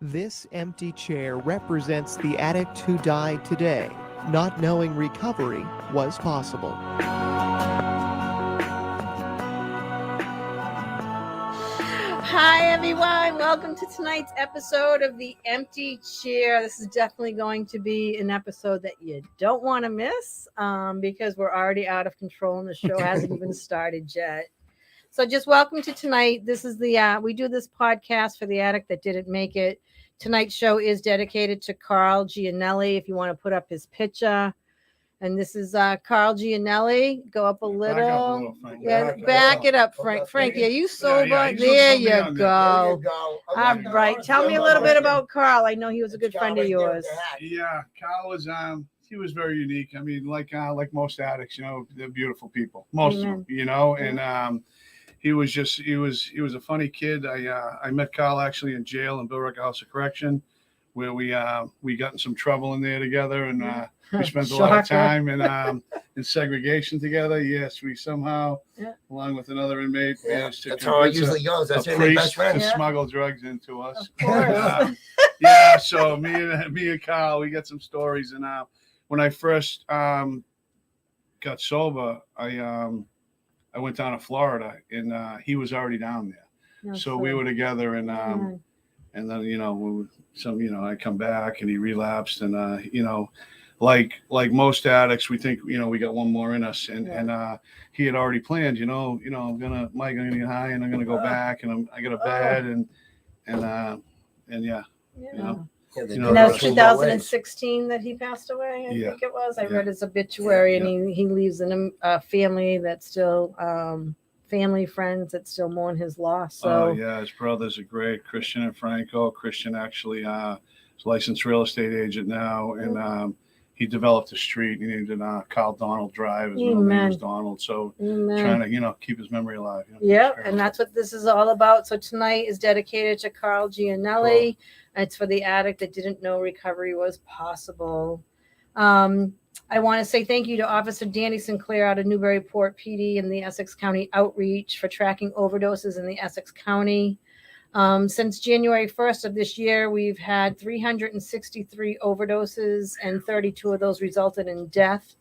This empty chair represents the addict who died today, not knowing recovery was possible. Hi, everyone. Welcome to tonight's episode of The Empty Chair. This is definitely going to be an episode that you don't want to miss because we're already out of control and the show hasn't even started yet. So just welcome to tonight. This is we do this podcast for the addict that didn't make it. Tonight's show is dedicated to Carl Gianelli. If you want to put up his picture. And this is Carl Gianelli. Go up a little. Back it up, Frank. Frankie, are you sober? Yeah, there you go. There you go. All right. Tell me a little bit about Carl. I know he was a good friend of yours. Yeah, Carl was he was very unique. I mean, like most addicts, you know, they're beautiful people. Most of them, you know, and he was a funny kid. I met Carl actually in jail in Billerica House of Correction, where we got in some trouble in there together, and we spent a lot of time in segregation together. Yes, we somehow, along with another inmate, managed to. That's how it usually goes. That's a my best friend. To smuggle drugs into us. Of course. Yeah, so me and Carl, we got some stories, and when I first got sober, I went down to Florida, and he was already down there. So we were together, and then, you know, I come back and he relapsed, and you know, like most addicts, we think, you know, we got one more in us, and he had already planned, you know, I'm gonna get high, and I'm gonna go back, and I got a bed, and yeah. You know. And that was 2016 that he passed away, I think it was. I read his obituary, and he leaves a family that's still family friends that still mourn his loss. So his brothers are great, Christian and Franco. Christian actually is a licensed real estate agent now, and he developed a street. He named it Carl Donald Drive. His middle name was Donald. So trying to, you know, keep his memory alive. You know, and that's what this is all about. So tonight is dedicated to Carl Gianelli. Cool. It's for the addict that didn't know recovery was possible. I want to say thank you to Officer Danny Sinclair out of Newburyport PD and the Essex County Outreach for tracking overdoses in the Essex County. Since January 1st of this year, we've had 363 overdoses, and 32 of those resulted in death.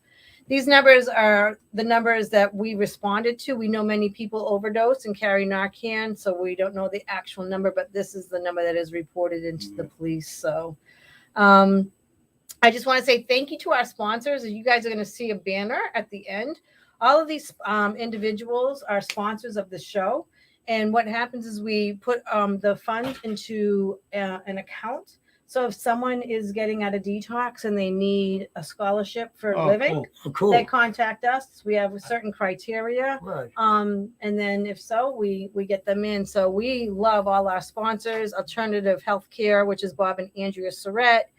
These numbers are the numbers that we responded to. We know many people overdose and carry Narcan, so we don't know the actual number, but this is the number that is reported into the police. So I just want to say thank you to our sponsors. You guys are going to see a banner at the end. All of these individuals are sponsors of the show. And what happens is we put the fund into an account. So if someone is getting out of detox and they need a scholarship for living, they contact us. We have a certain criteria. Right. And then if so, we get them in. So we love all our sponsors. Alternative Healthcare, which is Bob and Andrea Surratt.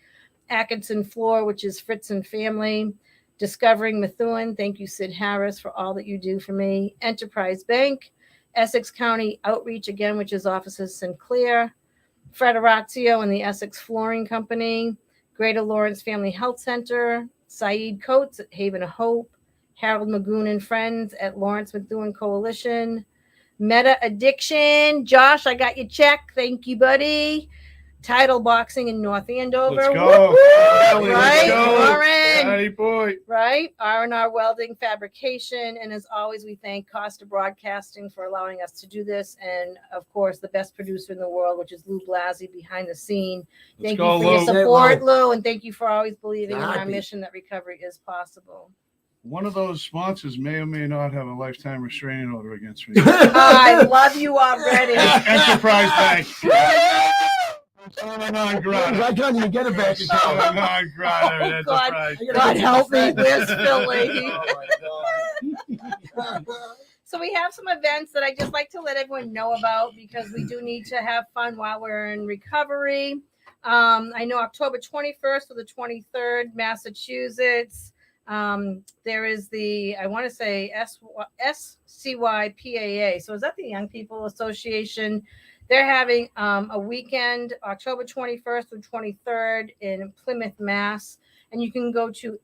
Atkinson Floor, which is Fritz and Family. Discovering Methuen. Thank you, Sid Harris, for all that you do for me. Enterprise Bank. Essex County Outreach, again, which is Officer Sinclair. Federazio and the Essex Flooring Company, Greater Lawrence Family Health Center, Saeed Coates at Haven of Hope, Harold Magoon and Friends at Lawrence Methuen Coalition, Meta Addiction. Josh, I got your check. Thank you, buddy. Title Boxing in North Andover. Let's go. Right, Lauren. Daddy boy. Right, R&R Welding Fabrication. And as always, we thank Costa Broadcasting for allowing us to do this. And of course, the best producer in the world, which is Lou Blasi behind the scene. Thank you for your support, Lou. And thank you for always believing in our mission that recovery is possible. One of those sponsors may or may not have a lifetime restraining order against me. I love you already. Enterprise Bank. I can't even get a bank account. God help me. Where's Philly? So we have some events that I just like to let everyone know about because we do need to have fun while we're in recovery. I know October 21st to the 23rd, Massachusetts. There is I want to say SCYPAA. So is that the Young People Association? They're having a weekend, October 21st through 23rd in Plymouth, Mass. And you can go to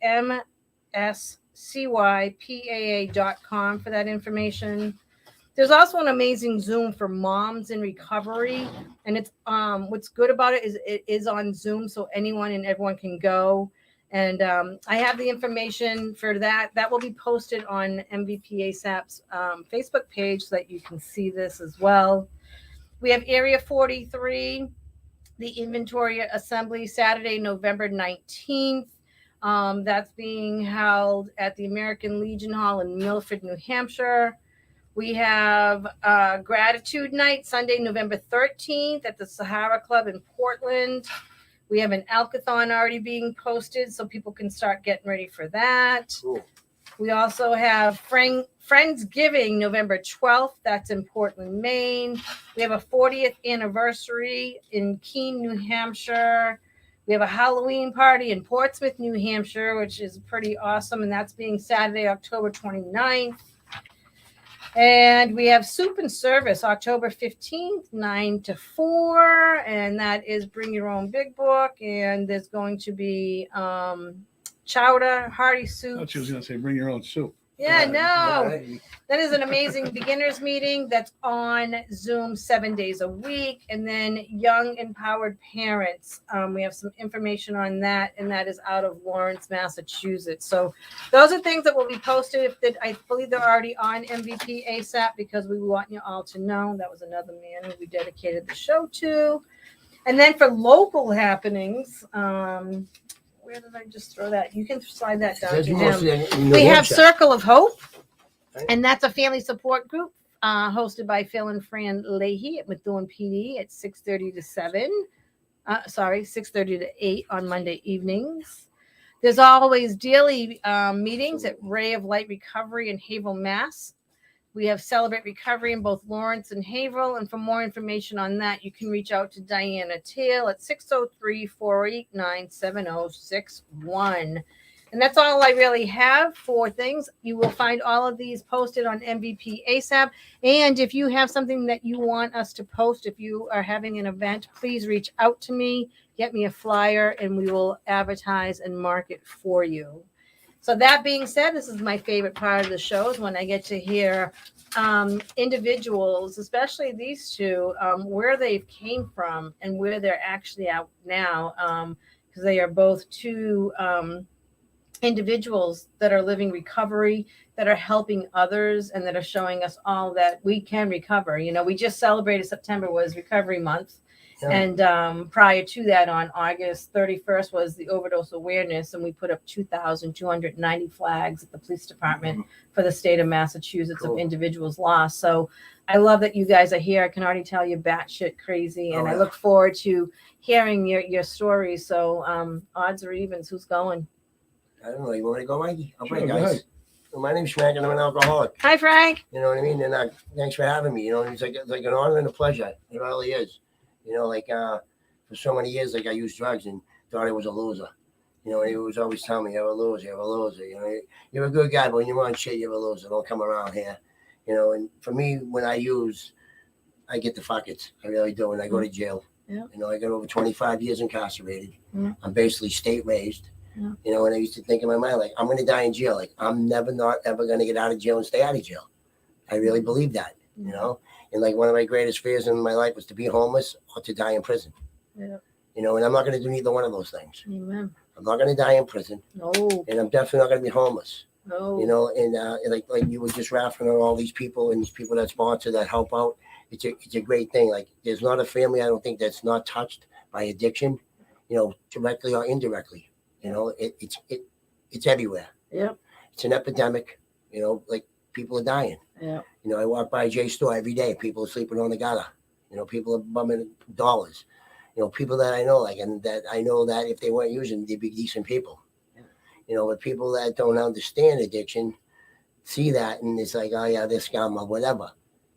mscypaa.com for that information. There's also an amazing Zoom for moms in recovery, and it's what's good about it is on Zoom, so anyone and everyone can go. And I have the information for that. That will be posted on MVP ASAP's Facebook page so that you can see this as well. We have Area 43, the inventory assembly, Saturday, November 19th. That's being held at the American Legion Hall in Milford, New Hampshire. We have Gratitude Night, Sunday, November 13th at the Sahara Club in Portland. We have an Alkathon already being posted, so people can start getting ready for that. Cool. We also have Friendsgiving, November 12th. That's in Portland, Maine. We have a 40th anniversary in Keene, New Hampshire. We have a Halloween party in Portsmouth, New Hampshire, which is pretty awesome, and that's being Saturday, October 29th. And we have Soup and Service, October 15th, 9 to 4. And that is Bring Your Own Big Book. And there's going to be chowder, hearty I soup. thought she was going to say bring your own soup. Yeah, no. Right. That is an amazing beginners meeting that's on Zoom 7 days a week. And then Young Empowered Parents. We have some information on that, and that is out of Lawrence, Massachusetts. So those are things that will be posted. I believe they're already on MVP ASAP because we want you all to know. That was another man who we dedicated the show to. And then for local happenings, where did I just throw that? You can slide that down There's to mostly him. in New We have Hampshire. Circle of Hope, Right. and that's a family support group hosted by Phil and Fran Leahy at Methuen PD at 6:30 to 7. 6:30 to 8 on Monday evenings. There's always daily meetings at Ray of Light Recovery in Haverhill, Mass. We have Celebrate Recovery in both Lawrence and Haverhill. And for more information on that, you can reach out to Diana Teal at 603-489-7061. And that's all I really have for things. You will find all of these posted on MVP ASAP. And if you have something that you want us to post, if you are having an event, please reach out to me, get me a flyer, and we will advertise and market for you. So that being said, this is my favorite part of the show is when I get to hear individuals, especially these two, where they came from and where they're actually out now, because they are both two individuals that are living recovery, that are helping others, and that are showing us all that we can recover. You know, we just celebrated September was Recovery Month. Yeah. And prior to that, on August 31st was the overdose awareness, and we put up 2,290 flags at the police department for the state of Massachusetts Cool. of individuals lost. So I love that you guys are here. I can already tell you're batshit crazy, and Oh, I yeah. look forward to hearing your stories. So odds or evens, who's going? I don't know. You want me to go, Mikey? I'll Sure, play, go guys. ahead. Well, my name's Frank, and I'm an alcoholic. Hi, Frank. You know what I mean? And thanks for having me. You know, it's like an honor and a pleasure. It really is. You know, like for so many years, like I used drugs and thought I was a loser. You know, and he was always telling me, "You're a loser. You're a loser. You know, you're a good guy, but when you're on shit, you're a loser. Don't come around here." You know, and for me, when I use, I get the fuckets. I really do, and I go to jail. Yeah. You know, I got over 25 years incarcerated. Yeah. I'm basically state raised. Yeah. You know, and I used to think in my mind, like, I'm going to die in jail. Like, I'm not ever going to get out of jail and stay out of jail. I really believe that, you know? And like one of my greatest fears in my life was to be homeless or to die in prison. Yeah. You know, and I'm not going to do neither one of those things. Amen. I'm not going to die in prison, No, and I'm definitely not going to be homeless. no. You know, and like you were just raffling on all these people and these people that sponsor, that help out. It's a great thing. Like, there's not a family, I don't think, that's not touched by addiction, you know, directly or indirectly. You know, it's everywhere. Yep. It's an epidemic. You know, like, people are dying. Yeah. You know, I walk by Jay's store every day. People are sleeping on the gutter. You know, people are bumming dollars. You know, people that I know, like, and that I know that if they weren't using, they'd be decent people. Yeah. You know, but people that don't understand addiction see that and it's like, oh yeah, they're scum or whatever.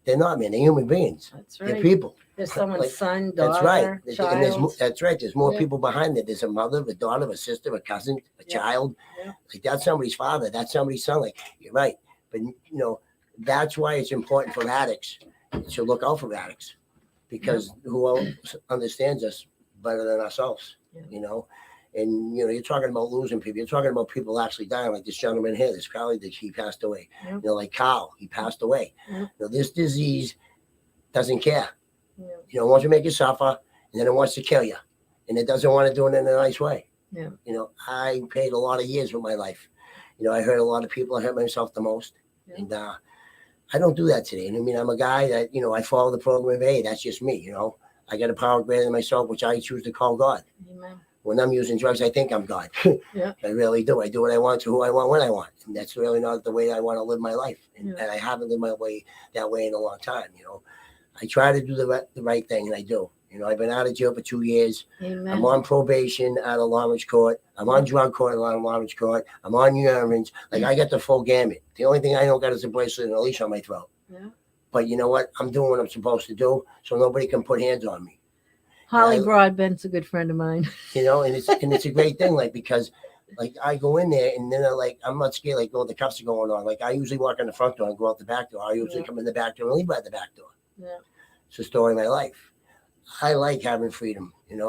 They're not, man. They're human beings. That's They're right. people. There's someone's Like, son, daughter, That's right. And child. that's right. There's more Yeah. people behind it. There's a mother, a daughter, a sister, a cousin, a Yeah. child. Yeah. Like, that's somebody's father. That's somebody's son. Like, you're right. But, you know, that's why it's important for addicts to look out for addicts, because who else understands us better than ourselves, Yeah. you know? And you're talking about losing people. You're talking about people actually dying, like this gentleman here, this colleague that he passed away. Yep. Like Carl, he passed away. Yep. This disease doesn't care. Yep. It wants to make you suffer, and then it wants to kill you, and it doesn't want to do it in a nice way. Yeah. I paid a lot of years with my life. I hurt a lot of people. I hurt myself the most, and I don't do that today. And I mean, I'm a guy that I follow the program of A. That's just me. I got a power greater than myself, which I choose to call God. Amen. When I'm using drugs, I think I'm God. Yeah. I really do. I do what I want to who I want when I want. And that's really not the way I want to live my life. And I haven't lived my way that way in a long time. I try to do the right thing, and I do. I've been out of jail for 2 years. Amen. I'm on probation out of Lawrence Court. I'm on drug court out of Lawrence Court. I'm on urines. Like, I got the full gamut. The only thing I don't got is a bracelet and a leash on my throat. Yeah. But you know what? I'm doing what I'm supposed to do, so nobody can put hands on me. Holly Broadbent's a good friend of mine. And it's a great thing, like, because like I go in there and then I'm not scared, like, the cuffs are going on. Like, I usually walk in the front door and go out the back door. I usually come in the back door and leave by the back door. Yeah. It's the story of my life. I like having freedom, and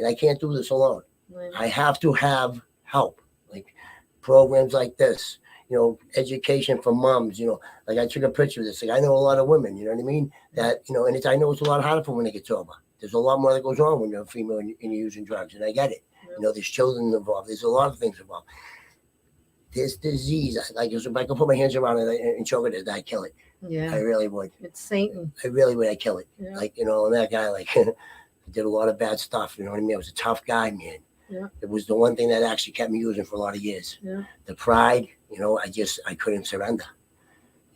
I can't do this alone. Right. I have to have help, like programs like this, education for moms, like I took a picture of this. Like, I know a lot of women, you know what I mean? That, and I know it's a lot harder for when it gets over. There's a lot more that goes on when you're a female and you're using drugs, and I get it. Yeah. There's children involved. There's a lot of things involved. This disease, like, if I could put my hands around it and choke it, I'd kill it. Yeah. I really would. It's Satan. I really would. I'd kill it. Yeah. Like, and that guy, like, I did a lot of bad stuff. You know what I mean? I was a tough guy, man. Yeah. It was the one thing that actually kept me using for a lot of years. Yeah. The pride, I couldn't surrender.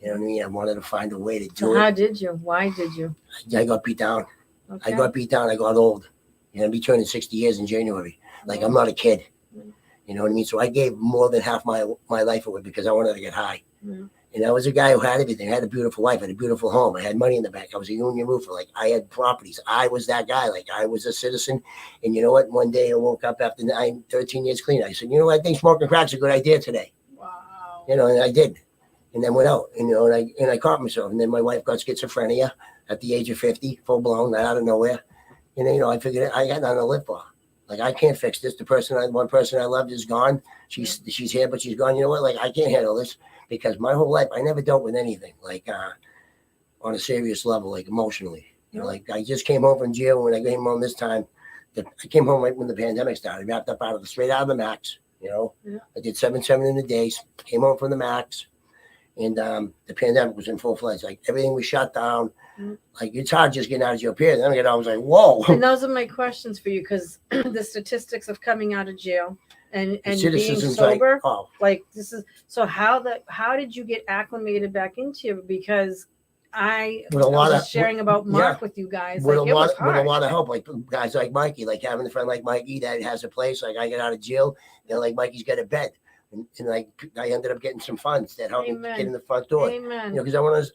You know what I mean? I wanted to find a way to do So it. how did you? Why did you? I got beat down. Okay. I got beat down. I got old. I'll be turning 60 years in January. Like, I'm not a kid. You know what I mean? So I gave more than half my life away because I wanted to get high. Yeah. And I was a guy who had everything. I had a beautiful wife. I had a beautiful home. I had money in the bank. I was a union roofer. Like, I had properties. I was that guy. Like, I was a citizen. And you know what? One day I woke up after 13 years clean. I said, I think smoking crack's a good idea today. Wow. And I did. And then went out. And I caught myself. And then my wife got schizophrenia at the age of 50, full blown, out of nowhere. And I figured I got nothing to live for. Like, I can't fix this. One person I loved is gone. She's here, but she's gone. You know what? Like, I can't handle this because my whole life I never dealt with anything like on a serious level, like emotionally. Like, I just came home from jail. When I came home this time, I came home right when the pandemic started. Wrapped up straight out of the max. Yeah. I did 7 in the days. Came home from the max, and the pandemic was in full fledged. Like, everything was shut down. Like, it's hard just getting out of jail. Period. Then I was like, whoa. And those are my questions for you, because the statistics of coming out of jail and being sober, like this is so. How did you get acclimated back into it? Because I was sharing about Mark with you guys. With a lot of help, like guys like Mikey, like having a friend like Mikey that has a place. Like, I get out of jail, like Mikey's got a bed. And like, I ended up getting some funds that helped me get in the front door. Amen. Because I was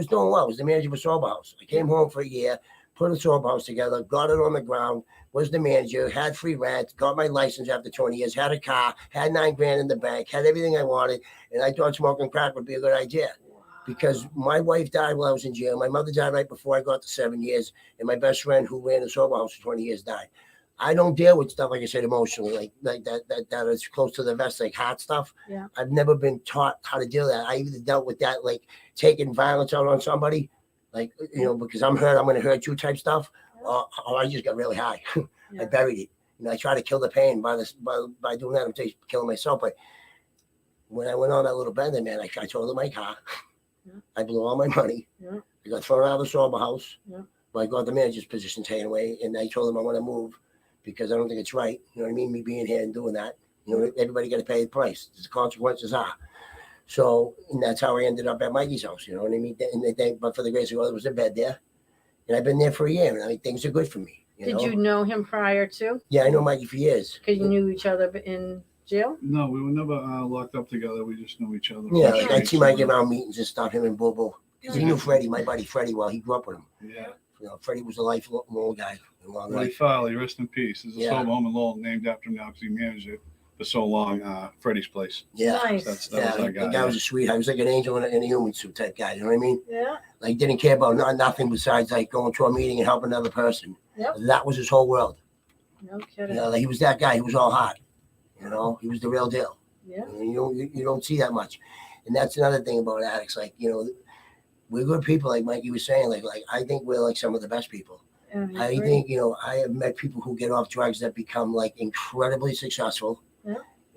doing well. I was the manager of a sober house. I came home for a year, put a sober house together, got it on the ground, was the manager, had free rent, got my license after 20 years, had a car, had $9 grand in the bank, had everything I wanted. And I thought smoking crack would be a good idea. Wow. Because my wife died while I was in jail. My mother died right before I got to 7 years. And my best friend who ran the sober house for 20 years died. I don't deal with stuff, like I said, emotionally, like that is close to the vest, like heart stuff. Yeah. I've never been taught how to deal with that. I either dealt with that, like taking violence out on somebody, like, because I'm hurt, I'm going to hurt you type stuff. Or I just got really high. I buried it. I try to kill the pain by doing that. I'm killing myself. But when I went on that little bender, man, I totaled my car. Yeah. I blew all my money. Yeah. I got thrown out of the sober house. Yeah. I got the manager's position taken away, and I told him I want to move. Because I don't think it's right. You know what I mean? Me being here and doing that. Everybody got to pay the price. The consequences are. So, and that's how I ended up at Mikey's house. You know what I mean? But for the grace of God, there was a bed there. And I've been there for a year. And I mean, things are good for me. Did you know him prior to? Yeah, I know Mikey for years. Because you knew each other in jail? No, we were never locked up together. We just knew each other. Yeah, like I'd see Mikey around meetings and stuff, him and Bobo. Because he knew Freddie, my buddy Freddie, while he grew up with him. Yeah. Freddie was a lifelong guy. Freddie Farley, rest in peace. There's a sober home in Lowell named after him now because he managed it for so long. Freddie's place. Yeah, nice. That was our guy. The guy was a sweetheart. He was like an angel in a human suit type guy. You know what I mean? Yeah. Like, didn't care about nothing besides like going to a meeting and helping another person. Yep. That was his whole world. No You kidding. know, like he was that guy. He was all hot. You know, he was the real deal. Yeah. And you don't see that much. And that's another thing about addicts. Like, you know, we're good people, like Mikey was saying. Like I think we're like some of the best people. Yeah, I agree. think, you know, I have met people who get off drugs that become like incredibly successful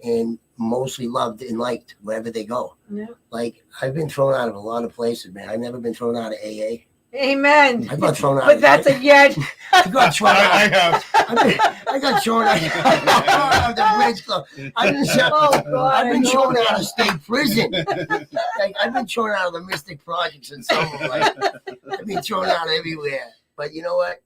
and mostly loved and liked wherever they go. Yeah. Like I've been thrown out of a lot of places, man. I've never been thrown out of AA. Amen. I got thrown out. But that's a yet. I got thrown out. I have. I got thrown out of the bridge club. I've been thrown out of state prison. Like I've been thrown out of the Mystic Projects and some of them. Like, I've been thrown out everywhere. But you know what?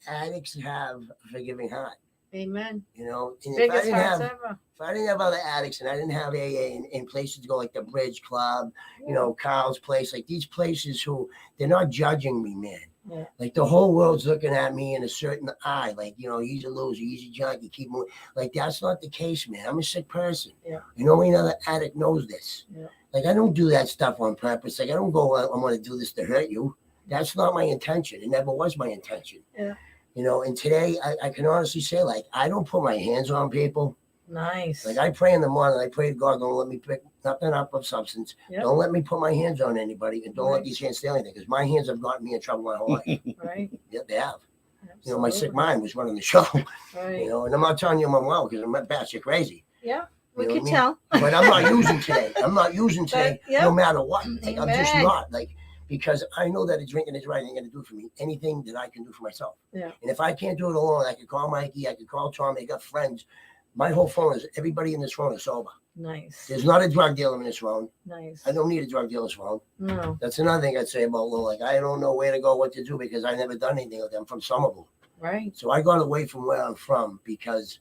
Addicts have a forgiving heart. Amen. You know, and Biggest hearts ever. if I didn't have other addicts and I didn't have AA and places to go like the Bridge Club, you know, Carl's place, like these places who they're not judging me, man. Yeah. Like the whole world's looking at me in a certain eye, like, you know, he's a loser, he's a junkie, keep moving. Like that's not the case, man. I'm a sick person. Yeah. You know, another addict knows this. Yeah. Like I don't do that stuff on purpose. Like I don't go, I'm going to do this to hurt you. That's not my intention. It never was my intention. Yeah. You know, and today I can honestly say, like, I don't put my hands on people. Nice. Like I pray in the morning, I pray to God, don't let me pick nothing up of substance. Yep. Don't let me put my hands on anybody, and don't let these hands steal anything, because my hands have gotten me in trouble my whole life. Right. Yeah, they have. Absolutely. You know, my sick mind was running the show. Right. You know, and I'm not telling you I'm well because I'm batshit crazy. Yeah. We You know can what I mean? tell. But I'm not using today. I'm not using today, But, yeah. no matter what. Like I'm just Amen. not. Like, because I know that a drinking is right ain't gonna do for me anything that I can do for myself. Yeah. And if I can't do it alone, I could call Mikey, I could call Tom, I got friends. My whole phone is everybody in this phone is sober. Nice. There's not a drug dealer in this phone. Nice. I don't need a drug dealer's phone. No. That's another thing I'd say about Lil. Like I don't know where to go, what to do, because I never done anything with them from Somerville. Right. So I got away from where I'm from because,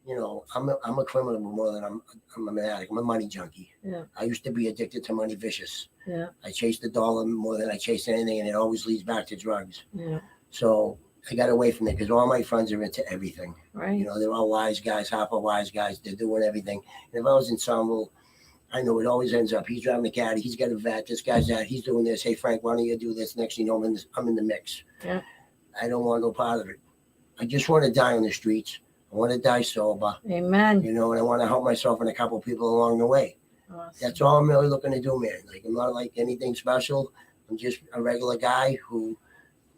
you know, I'm a criminal more than I'm an addict. I'm a money junkie. Yeah. I used to be addicted to money, vicious. Yeah. I chased the dollar more than I chased anything, and it always leads back to drugs. Yeah. So I got away from it because all my friends are into everything. Right. You know, they're all wise guys, half wise guys. They're doing everything. And if I was in Somerville, I know it always ends up. He's driving the caddy. He's got a vet. This guy's that. He's doing this. Hey, Frank, why don't you do this? Next thing you know, I'm in the mix. Yeah. I don't want no part of it. I just want to die on the streets. I want to die sober. Amen. You know, and I want to help myself and a couple people along the way. Awesome. That's all I'm really looking to do, man. Like, I'm not like anything special. I'm just a regular guy who,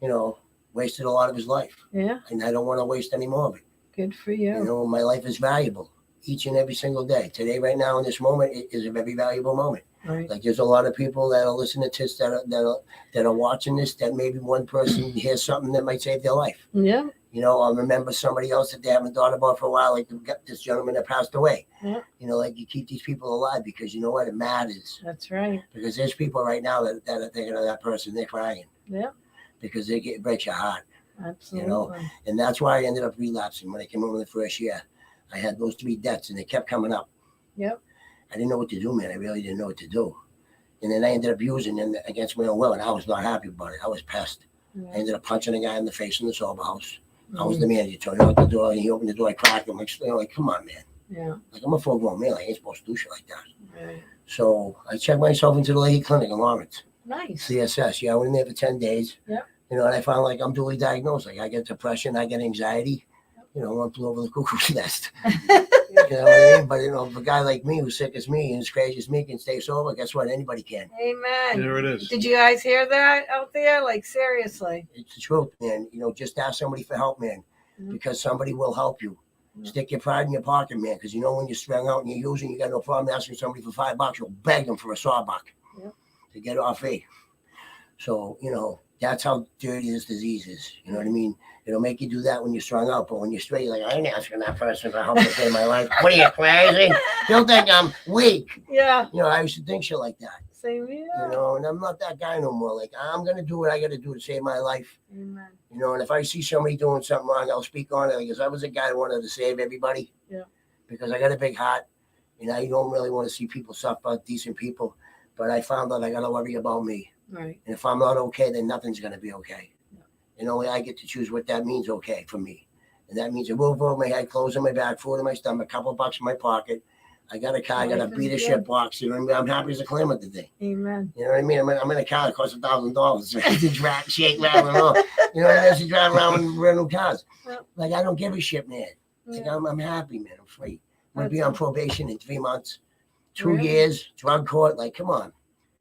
you know, wasted a lot of his life. Yeah. And I don't want to waste any more of it. Good for you. You know, my life is valuable each and every single day. Today, right now, in this moment, it is a very valuable moment. Right. Like, there's a lot of people that are listening to this, that are watching this, that maybe one person hears something that might save their life. Yeah. You know, I'll remember somebody else that they haven't thought about for a while, like this gentleman that passed away. Yeah. You know, like you keep these people alive because you know what? It matters. That's right. Because there's people right now that are thinking of that person, they're crying. Yeah. Because it breaks your heart. Absolutely. You know, and that's why I ended up relapsing when I came over the first year. I had those 3 debts and they kept coming up. Yep. I didn't know what to do, man. I really didn't know what to do. And then I ended up using them against my own will, and I was not happy about it. I was pissed. Yeah. I ended up punching a guy in the face in the sober house. I was the manager. Told me out the door, and he opened the door. I cracked him. Like, come on, man. Yeah. Like, I'm a full-grown man. I ain't supposed to do shit like that. Right. So I checked myself into the Leahy Clinic in Lawrence, Nice. CSS. Yeah, I went in there for 10 days. Yep. You know, and I found like I'm duly diagnosed. Like I get depression, I get anxiety. You know, one flew over the cuckoo's nest. You know what I mean? But, you know, if a guy like me who's sick as me and as crazy as me can stay sober, guess what? Anybody can. Amen. There it is. Did you guys hear that out there? Like, seriously. It's the truth, man. You know, just ask somebody for help, man, because somebody will help you. Stick your pride in your pocket, man, because you know when you're strung out and you're using, you got no problem asking somebody for $5. You'll beg them for a sawbuck to get off fee. So, you know, that's how dirty this disease is. You know what I mean? It'll make you do that when you're strung out, but when you're straight, you're like, I ain't asking that person for help to save my life. What are you, crazy? You'll think I'm weak. Yeah. You know, I used to think shit like that. Same here. You know, and I'm not that guy no more. Like, I'm going to do what I got to do to save my life. Amen. You know, and if I see somebody doing something wrong, I'll speak on it because I was a guy that wanted to save everybody. Yeah. Because I got a big heart, and I don't really want to see people suffer, decent people. But I found out I got to worry about me. Right. And if I'm not okay, then nothing's going to be okay. Yeah. And only I get to choose what that means okay for me. And that means a roof over my head, clothes on my back, food in my stomach, a couple of bucks in my pocket. I got a car. I got a Life is beat a good. shit box. You know what I mean? I'm happy as a clam at the thing. Amen. You know what I mean? I'm in a car that costs $1,000 to drive, shake, rattle, and all. You know what I mean? To drive around with brand new cars. Yep. Like, I don't give a shit, man. Like, Yeah. I'm happy, man. I'm free. I'm going to be That's on it. probation in 3 months, 2 Really? years, drug court. Like, come on.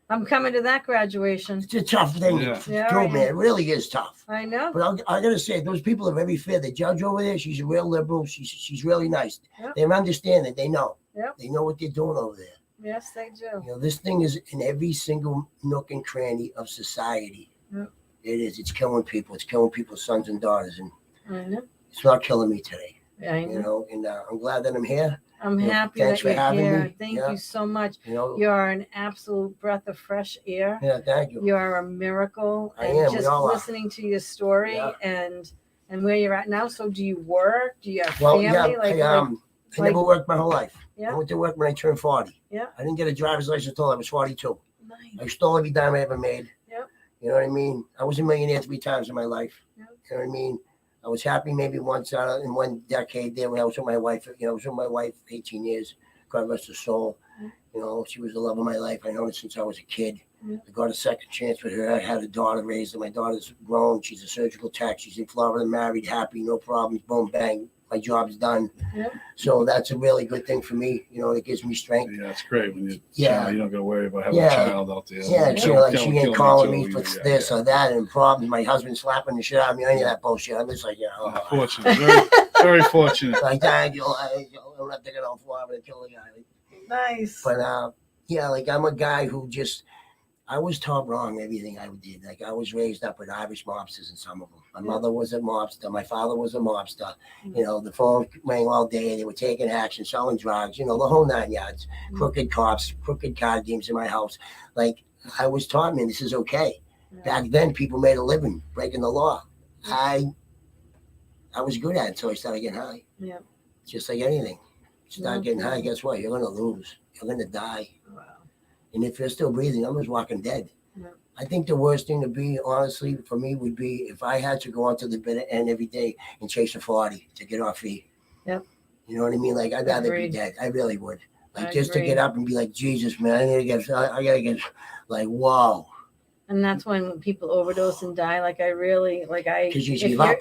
I'm coming to that graduation. It's a tough thing Yeah. to Yeah, do, I man. It really is tough. I know. But I got to say, those people are very fair. The judge over there, she's a real liberal. She's really nice. Yep. They understand it. They know. Yep. They know what they're doing over there. Yes, they do. You know, this thing is in every single nook and cranny of society. Yep. It is. It's killing people. It's killing people's sons and daughters. And I know. it's not killing me today. I You know. know, and I'm glad that I'm here. I'm Yeah, happy thanks that for you're having here. me. Thank Yeah. you so much. You know, You're an absolute breath of fresh air. yeah, thank you. You're a miracle. I And am. We just all are. listening to your story Yeah. and where you're at now. So do you work? Do you have Well, family? yeah, I never worked my whole life. Yeah. I went to work when I turned 40. Yeah. I didn't get a driver's license until I was 42. Nice. I stole every dime I ever made. Yep. You know what I mean? I was a millionaire 3 times in my life. Yep. You know what I mean? I was happy maybe once in one decade there when I was with my wife. You know, I was with my wife 18 years. God rest her soul. Yep. You know, she was the love of my life. I known her since I was a kid. Yep. I got a second chance with her. I had a daughter raised, and my daughter's grown. She's a surgical tech. She's in Florida, married, happy, no problems. Boom, bang. My job's done. Yep. So that's a really good thing for me. You know, it gives me strength. Yeah, it's great when you Yeah. you don't got to worry about having Yeah. a child out there. Yeah, Don't she like kill she me ain't calling too, me for yeah, this yeah. or that and problems. My husband slapping the shit out of me, any of that bullshit. I'm just like, you know, Fortunate, very, very fortunate. like that. You know, I'm not taking off floor. I'm gonna kill the guy. Nice. But yeah, like I'm a guy who just I was taught wrong everything I did. Like I was raised up with Irish mobsters and some of them. My mother was a mobster. My father was a mobster. You know, the phone rang all day. They were taking action, selling drugs. You know, the whole 9 yards. Crooked cops, crooked card games in my house. Like I was taught, man, this is okay. Yeah. Back then, people made a living breaking the law. I was good at it until I started getting high. Yeah. Just like anything. Start getting high, Okay. guess what? You're gonna lose. You're gonna die. Wow. And if you're still breathing, I'm just walking dead. Yeah. I think the worst thing to be, honestly, for me would be if I had to go onto the bitter end every day and chase a 40 to get off feet. Yep. You know what I mean? Like, I'd rather Agreed. be dead. I really would. Like, I just agree. to get up and be like, Jesus, man, I gotta get, like, whoa. And that's when people overdose and die. Like I really, Because you if give you're- up.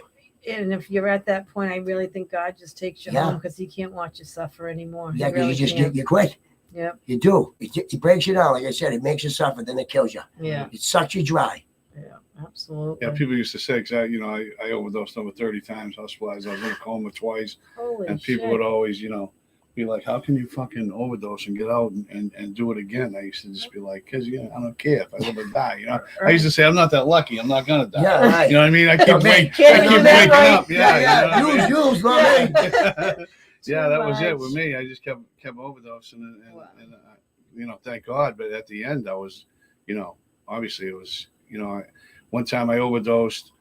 And if you're at that point, I really think God just takes you Yeah. home because He can't watch you suffer anymore. He Yeah, because really you just can't. you quit. Yep. You do. It breaks you down. Like I said, it makes you suffer, then it kills you. Yeah. It sucks you dry. Yeah. Absolutely. Yeah, people used to say, because I overdosed over 30 times, hospitalized. I was in a coma twice, Holy and people shit. would always, be like, "How can you fucking overdose and get out and do it again?" I used to just be like, "Cause I don't care if I live or die." I used to say, "I'm not that lucky. I'm not gonna die." Yeah, right. You know what I mean? I keep Okay. waking Can't you do keep that, waking right? up. Yeah, you know what I mean? Use, not me. Yeah, that was it much. with me. I just kept overdosing, and Wow. thank God. But at the end, I was, obviously it was, one time I overdosed,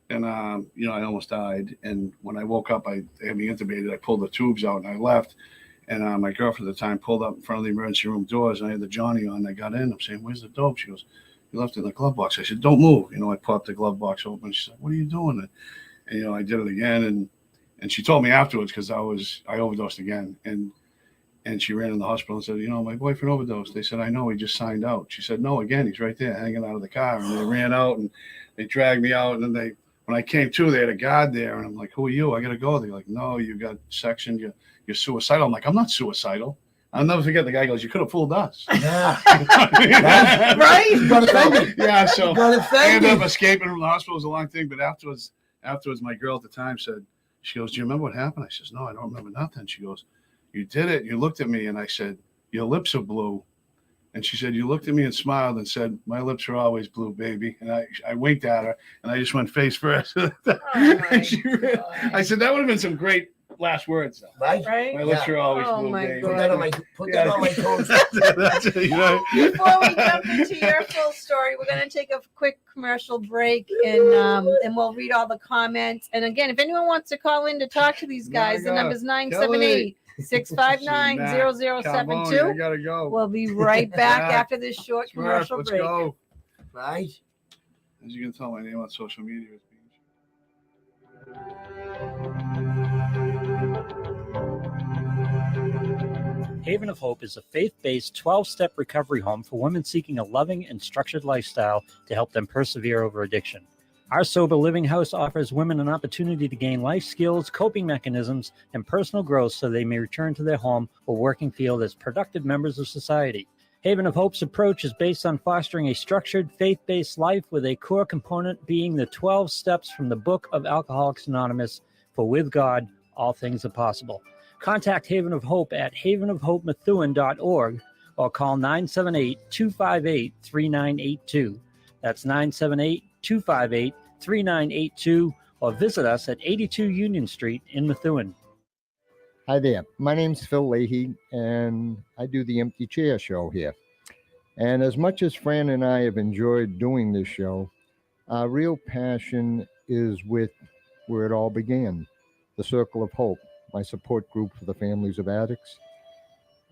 and I almost died. And when I woke up, I had me intubated. I pulled the tubes out and I left. And my girlfriend at the time pulled up in front of the emergency room doors, and I had the Johnny on. I got in. I'm saying, "Where's the dope?" She goes, "You left it in the glove box." I said, "Don't move." I popped the glove box open. She said, "What are you doing?" And I did it again, and she told me afterwards because I overdosed again, and she ran in the hospital and said, "My boyfriend overdosed." They said, "I know, he just signed out." She said, "No, again, he's right there hanging out of the car." And they ran out and they dragged me out, and then when I came to, they had a guard there, and I'm like, "Who are you? I gotta go." They're like, "No, you got sectioned. You're suicidal." I'm like, "I'm not suicidal." I'll never forget. The guy goes, "You could have fooled us." Yeah. Right? You got offended. Yeah, so You got I ended offended. up escaping from the hospital. It was a long thing, but afterwards, my girl at the time said, she goes, "Do you remember what happened?" I says, "No, I don't remember nothing." She goes, "You did it." You looked at me, and I said, "Your lips are blue." And she said, "You looked at me and smiled and said, 'My lips are always blue, baby.'" And I winked at her, and I just went face first. Oh And my she God. I said, "That would have been some great last words, though. Right? Right? My lips are always Oh blue, my baby." Put that on my toes. That's it, Before we jump into your full story, we're going to take a quick commercial break and we'll read all the comments. And again, if anyone wants to call in to talk to these guys, the number is 978-659-0072. I gotta go. We'll be right back Yeah. after this short Smurf, commercial let's break. go. Right? As you can tell, my name on social media is Beach. Haven of Hope is a faith-based 12-step recovery home for women seeking a loving and structured lifestyle to help them persevere over addiction. Our sober living house offers women an opportunity to gain life skills, coping mechanisms, and personal growth so they may return to their home or working field as productive members of society. Haven of Hope's approach is based on fostering a structured, faith-based life with a core component being the 12 steps from the book of Alcoholics Anonymous, for with God, all things are possible. Contact Haven of Hope at havenofhopemethuen.org or call 978-258-3982. That's 978-258-3982, or visit us at 82 Union Street in Methuen. Hi there. My name's Phil Leahy, and I do the Empty Chair show here. And as much as Fran and I have enjoyed doing this show, our real passion is with where it all began, the Circle of Hope, my support group for the families of addicts.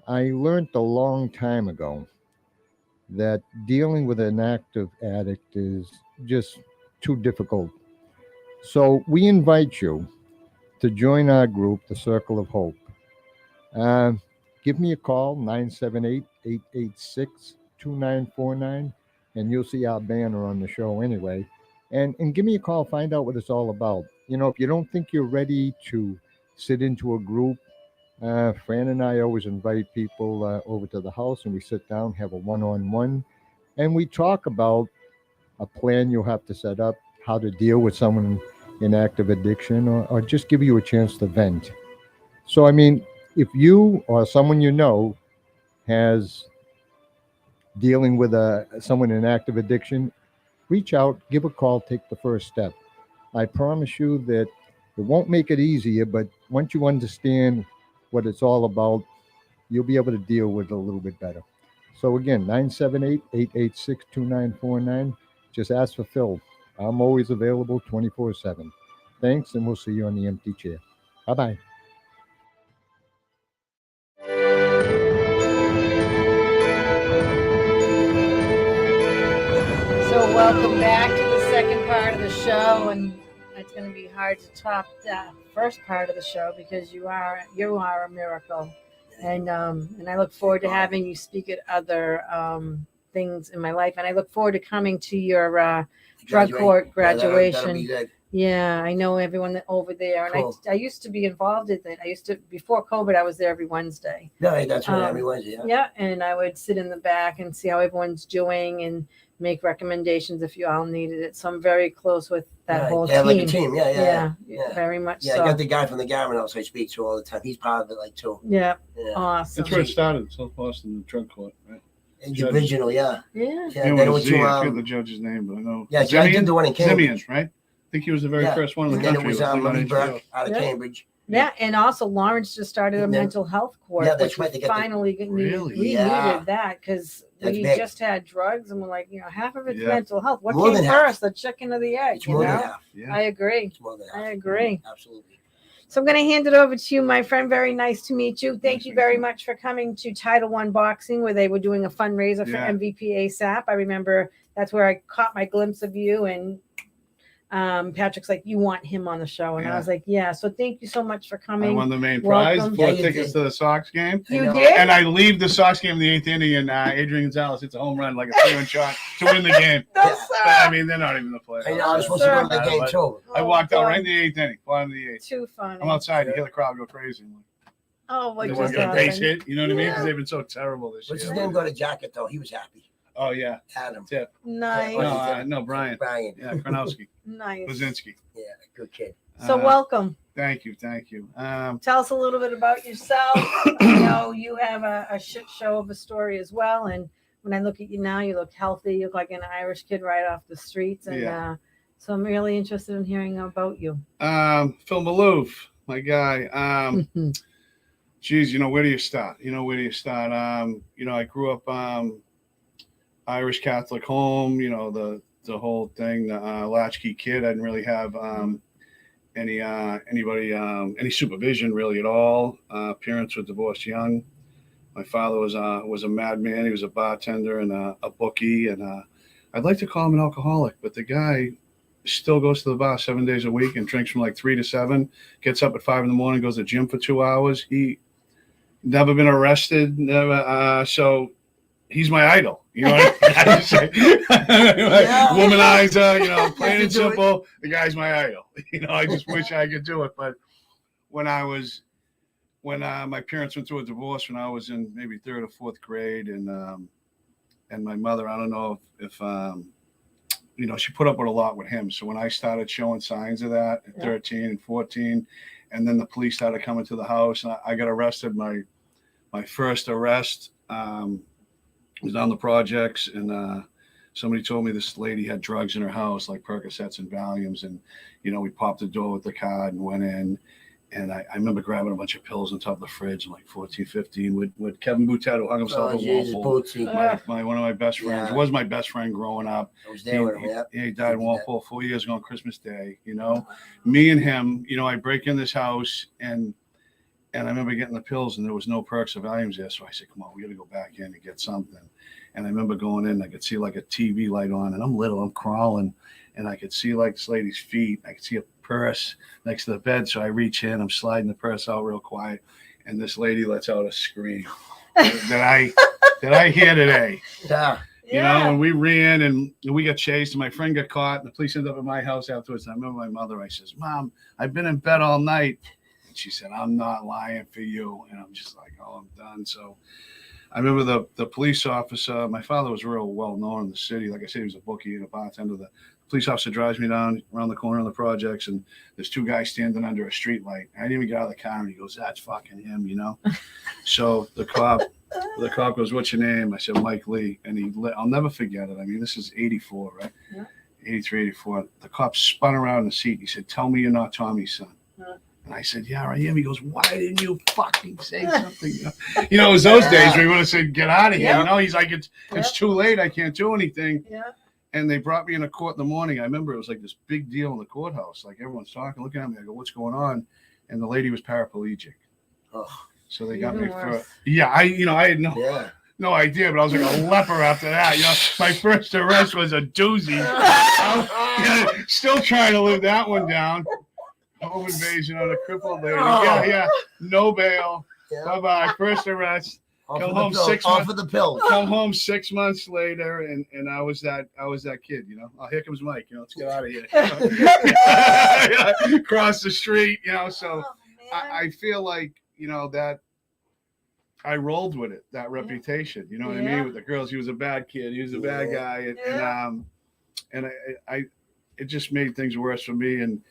I learned a long time ago that dealing with an active addict is just too difficult. So we invite you to join our group, the Circle of Hope. Give me a call, 978-886-2949, and you'll see our banner on the show anyway. And give me a call, find out what it's all about. You know, if you don't think you're ready to sit into a group, Fran and I always invite people over to the house, and we sit down, have a one-on-one, and we talk about a plan you'll have to set up, how to deal with someone in active addiction, or just give you a chance to vent. So, I mean, if you or someone you know has dealing with someone in active addiction, reach out, give a call, take the first step. I promise you that it won't make it easier, but once you understand what it's all about, you'll be able to deal with it a little bit better. So again, 978-886-2949. Just ask for Phil. I'm always available 24/7. Thanks, and we'll see you on the Empty Chair. Bye-bye. So welcome back to the second part of the show, and it's going to be hard to top that first part of the show because you are a miracle, and I look forward to having you speak at other things in my life, and I look forward to coming to your drug court graduation. That'll be good. Yeah, I know everyone over there, and Cool. I used to be involved in it. Before COVID, I was there every Wednesday. No, that's right. Every Wednesday. Yeah, and I would sit in the back and see how everyone's doing and make recommendations if you all needed it. So I'm very close with that whole team. Like a team. Yeah. Very much Yeah, so. I got the guy from the Garmin House I speak to all the time. He's part of it, like, too. Yeah, Yeah. awesome. That's where it started, South Boston drug court, right? The original, yeah. Yeah. Yeah, It then it was went Z. I to, forget the judge's name, but I know. yeah, I did the one in Cambridge. Simeon, right? I think he was the very Yeah. first one in the And then it country. was that Lee on Burke HBO. out of Yeah. Cambridge. Yeah, and also Lawrence just started a And then- mental health court, Yeah, that's which right, we they got the- finally Really? we Yeah. needed that because That's we big. just had drugs and we're like, half of it's Yeah. mental health. What More came than half. first, the chicken or the egg? It's more than half. Yeah. I agree. It's more than half. I agree. Absolutely. So I'm going to hand it over to you, my friend. Very nice to meet you. Thank Nice you to meet very you. much for coming to Title I Boxing, where they were doing a fundraiser for Yeah. MVP ASAP. I remember that's where I caught my glimpse of you, and Patrick's like, you want him on the show, and I Yeah. was like, yeah. So thank you so much for I coming. won the main prize, Welcome. 4 Yeah, you tickets did. to the Sox game. You I know. did? And I leave the Sox game in the 8th inning, and Adrian Gonzalez hits a home run, like a 3-run shot to win the game. No, Yeah. sir. But, I mean, they're not even the playoffs. I know, I was supposed to go to the game, too. I walked out Oh, right in the 8th inning, bottom of the 8th. Too funny. I'm outside, you hear the crowd go crazy. Oh, what They just want to get a base happened? hit, you know what I mean? Yeah. Because they've been so terrible this What's his year. name got a jacket, though? He was happy. Oh, yeah. Adam. Tip. Nice, No, Brian. Brian. Yeah, Kronowski. nice. Blazinski. Yeah, good kid. So welcome. Thank you. Tell us a little bit about yourself. I know you have a shit show of a story as well, and when I look at you now, you look healthy. You look like an Irish kid right off the streets, and Yeah. so I'm really interested in hearing about you. Phil Maloof, my guy. Geez, where do you start? I grew up Irish Catholic home, the whole thing, the latchkey kid. I didn't really have any supervision really at all. Parents were divorced young. My father was a madman. He was a bartender and a bookie, and I'd like to call him an alcoholic, but the guy still goes to the bar 7 days a week and drinks from like 3 to 7. Gets up at 5 in the morning, goes to the gym for 2 hours. never been arrested, never. So he's my idol. You know what I just say? Womanizer, you know, plain and simple. The guy's my idol. You know, I just wish I could do it. But when my parents went through a divorce when I was in maybe 3rd or 4th grade, and my mother, I don't know if you know, she put up with a lot with him. So when I started showing signs of that at 13 and 14, and then the police started coming to the house, and I got arrested. My first arrest was on the projects, and somebody told me this lady had drugs in her house, like Percocets and Valiums, and you know, we popped the door with the card and went in. And I remember grabbing a bunch of pills on top of the fridge in like 14, 15 with Kevin Boutet, who hung himself at Walpole. One of my best friends. Was my best friend growing up. I was there with him, he died in Walpole 4 years ago on Christmas Day. You know, me and him, you know, I break in this house, and I remember getting the pills, and there was no Perks or Valiums there. So I said, come on, we got to go back in and get something. And I remember going in, I could see like a TV light on, and I'm little, I'm crawling, and I could see like this lady's feet. I could see a purse next to the bed. So I reach in, I'm sliding the purse out real quiet, and this lady lets out a scream that I hear today. Yeah. You know, and we ran and we got chased, and my friend got caught, and the police ended up at my house afterwards. And I remember my mother, I says, Mom, I've been in bed all night. And she said, I'm not lying for you. And I'm just like, oh, I'm done. So I remember the police officer, my father was real well known in the city. Like I said, he was a bookie and a bartender. The police officer drives me down around the corner of the projects, and there's 2 guys standing under a street light. I didn't even get out of the car, and he goes, that's fucking him, you know? So the cop goes, what's your name? I said, Mike Lee. And I'll never forget it. I mean, this is 84, right? Yeah. 83, 84. The cop spun around in the seat. He said, tell me you're not Tommy's son. Yeah. And I said, yeah, I am. He goes, why didn't you fucking say something? You know, it was those days where he would have said, get out of here. You know, he's like, it's too late. I can't do anything. Yeah. And they brought me into court in the morning. I remember it was like this big deal in the courthouse. Like everyone's talking, looking at me. I go, what's going on? And the lady was paraplegic. Oh, so they got me for, I had no idea, but I was like a leper after that. You know, my first arrest was a doozy. Still trying to live that one down. Home invasion on a crippled lady. Yeah. No bail. Bye-bye. First arrest. Come home 6 months. For the pill. Come home 6 months later, and I was that kid, you know. Oh, here comes Mike. You know, let's get out of here. Across the street, you know. So I feel like, you know, that I rolled with it, that reputation. You know what I mean? With the girls, he was a bad kid. He was a bad guy, and I it just made things worse for me. And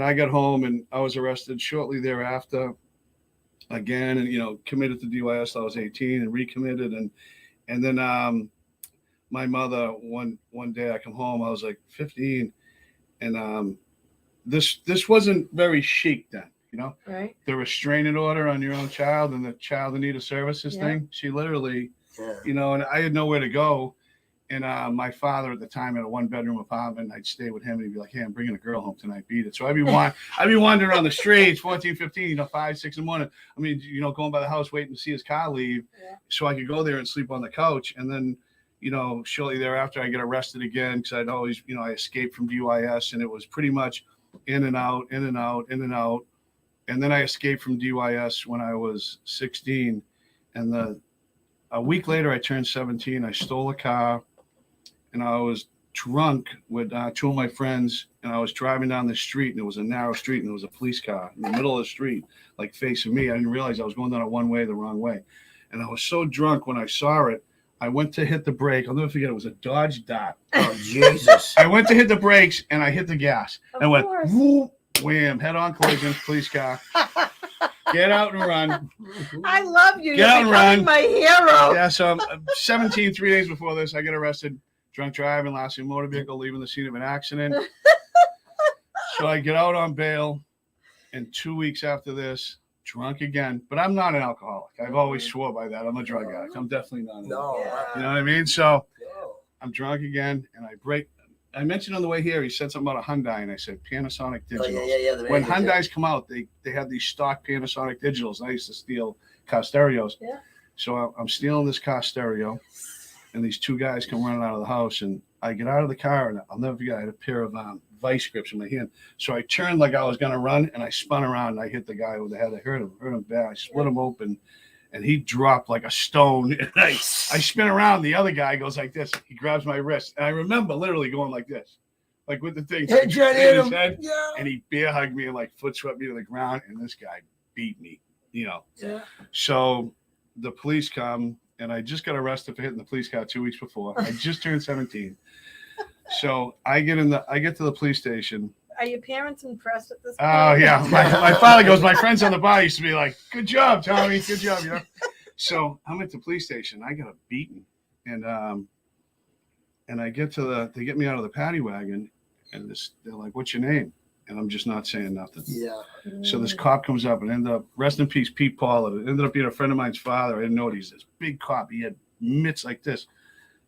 I got home, and I was arrested shortly thereafter. Again, and you know, committed to DYS. I was 18 and recommitted, and then my mother one day I come home. I was like 15, and this wasn't very chic then, you know. Right. The restraining order on your own child and the child in need of services thing. She literally, you know, and I had nowhere to go. And my father at the time had a 1-bedroom apartment. I'd stay with him, and he'd be like, hey, I'm bringing a girl home tonight, beat it. So I'd be wandering around the streets, 14, 15, you know, 5, 6 in the morning. I mean, you know, going by the house, waiting to see his car leave so I could go there and sleep on the couch. And then, you know, shortly thereafter, I get arrested again because I'd always, you know, I escaped from DYS, and it was pretty much in and out, in and out, in and out. And then I escaped from DYS when I was 16. And a week later, I turned 17. I stole a car. And I was drunk with 2 of my friends, and I was driving down the street, and it was a narrow street, and there was a police car in the middle of the street, like facing me. I didn't realize I was going down a one-way the wrong way. And I was so drunk when I saw it, I went to hit the brake. I'll never forget, it was a Dodge Dart. Oh, Jesus. I went to hit the brakes, and I hit the gas. And went, whoop, wham, head-on collision, police car. Get out and run. I love you. Get out and run. My hero. Yeah, so I'm 17, 3 days before this, I get arrested. Drunk driving, lost your motor vehicle, leaving the scene of an accident. So I get out on bail, and 2 weeks after this, drunk again. But I'm not an alcoholic. I've always swore by that. I'm a drug addict. I'm definitely not. You know what I mean? So I'm drunk again, and I break. I mentioned on the way here, he said something about a Hyundai, and I said Panasonic Digitals. When Hyundais come out, they have these stock Panasonic Digitals. And I used to steal car stereos. Yeah. So I'm stealing this car stereo. And these 2 guys come running out of the house, and I get out of the car, and I'll never forget, I had a pair of vice grips in my hand. So I turned like I was going to run, and I spun around, and I hit the guy with the head. I hurt him bad. I split him open, and he dropped like a stone. And I spin around. The other guy goes like this. He grabs my wrist, and I remember literally going like this, like with the thing Head shot in his him. head, Yeah. and he bear hugged me and like foot swept me to the ground. And this guy beat me, Yeah. So the police come, and I just got arrested for hitting the police car 2 weeks before. I just turned 17. So I get to the police station. Are your parents impressed at this point? Oh yeah, my father goes. My friends on the bar used to be like, "Good job, Tommy. Good job." So I'm at the police station. I got a beating, and I get to they get me out of the paddy wagon, and they're like, "What's your name?" And I'm just not saying nothing. Yeah. So this cop comes up and ended up, rest in peace, Pete Pollard. It ended up being a friend of mine's father. I didn't know it. He's this big cop. He had mitts like this.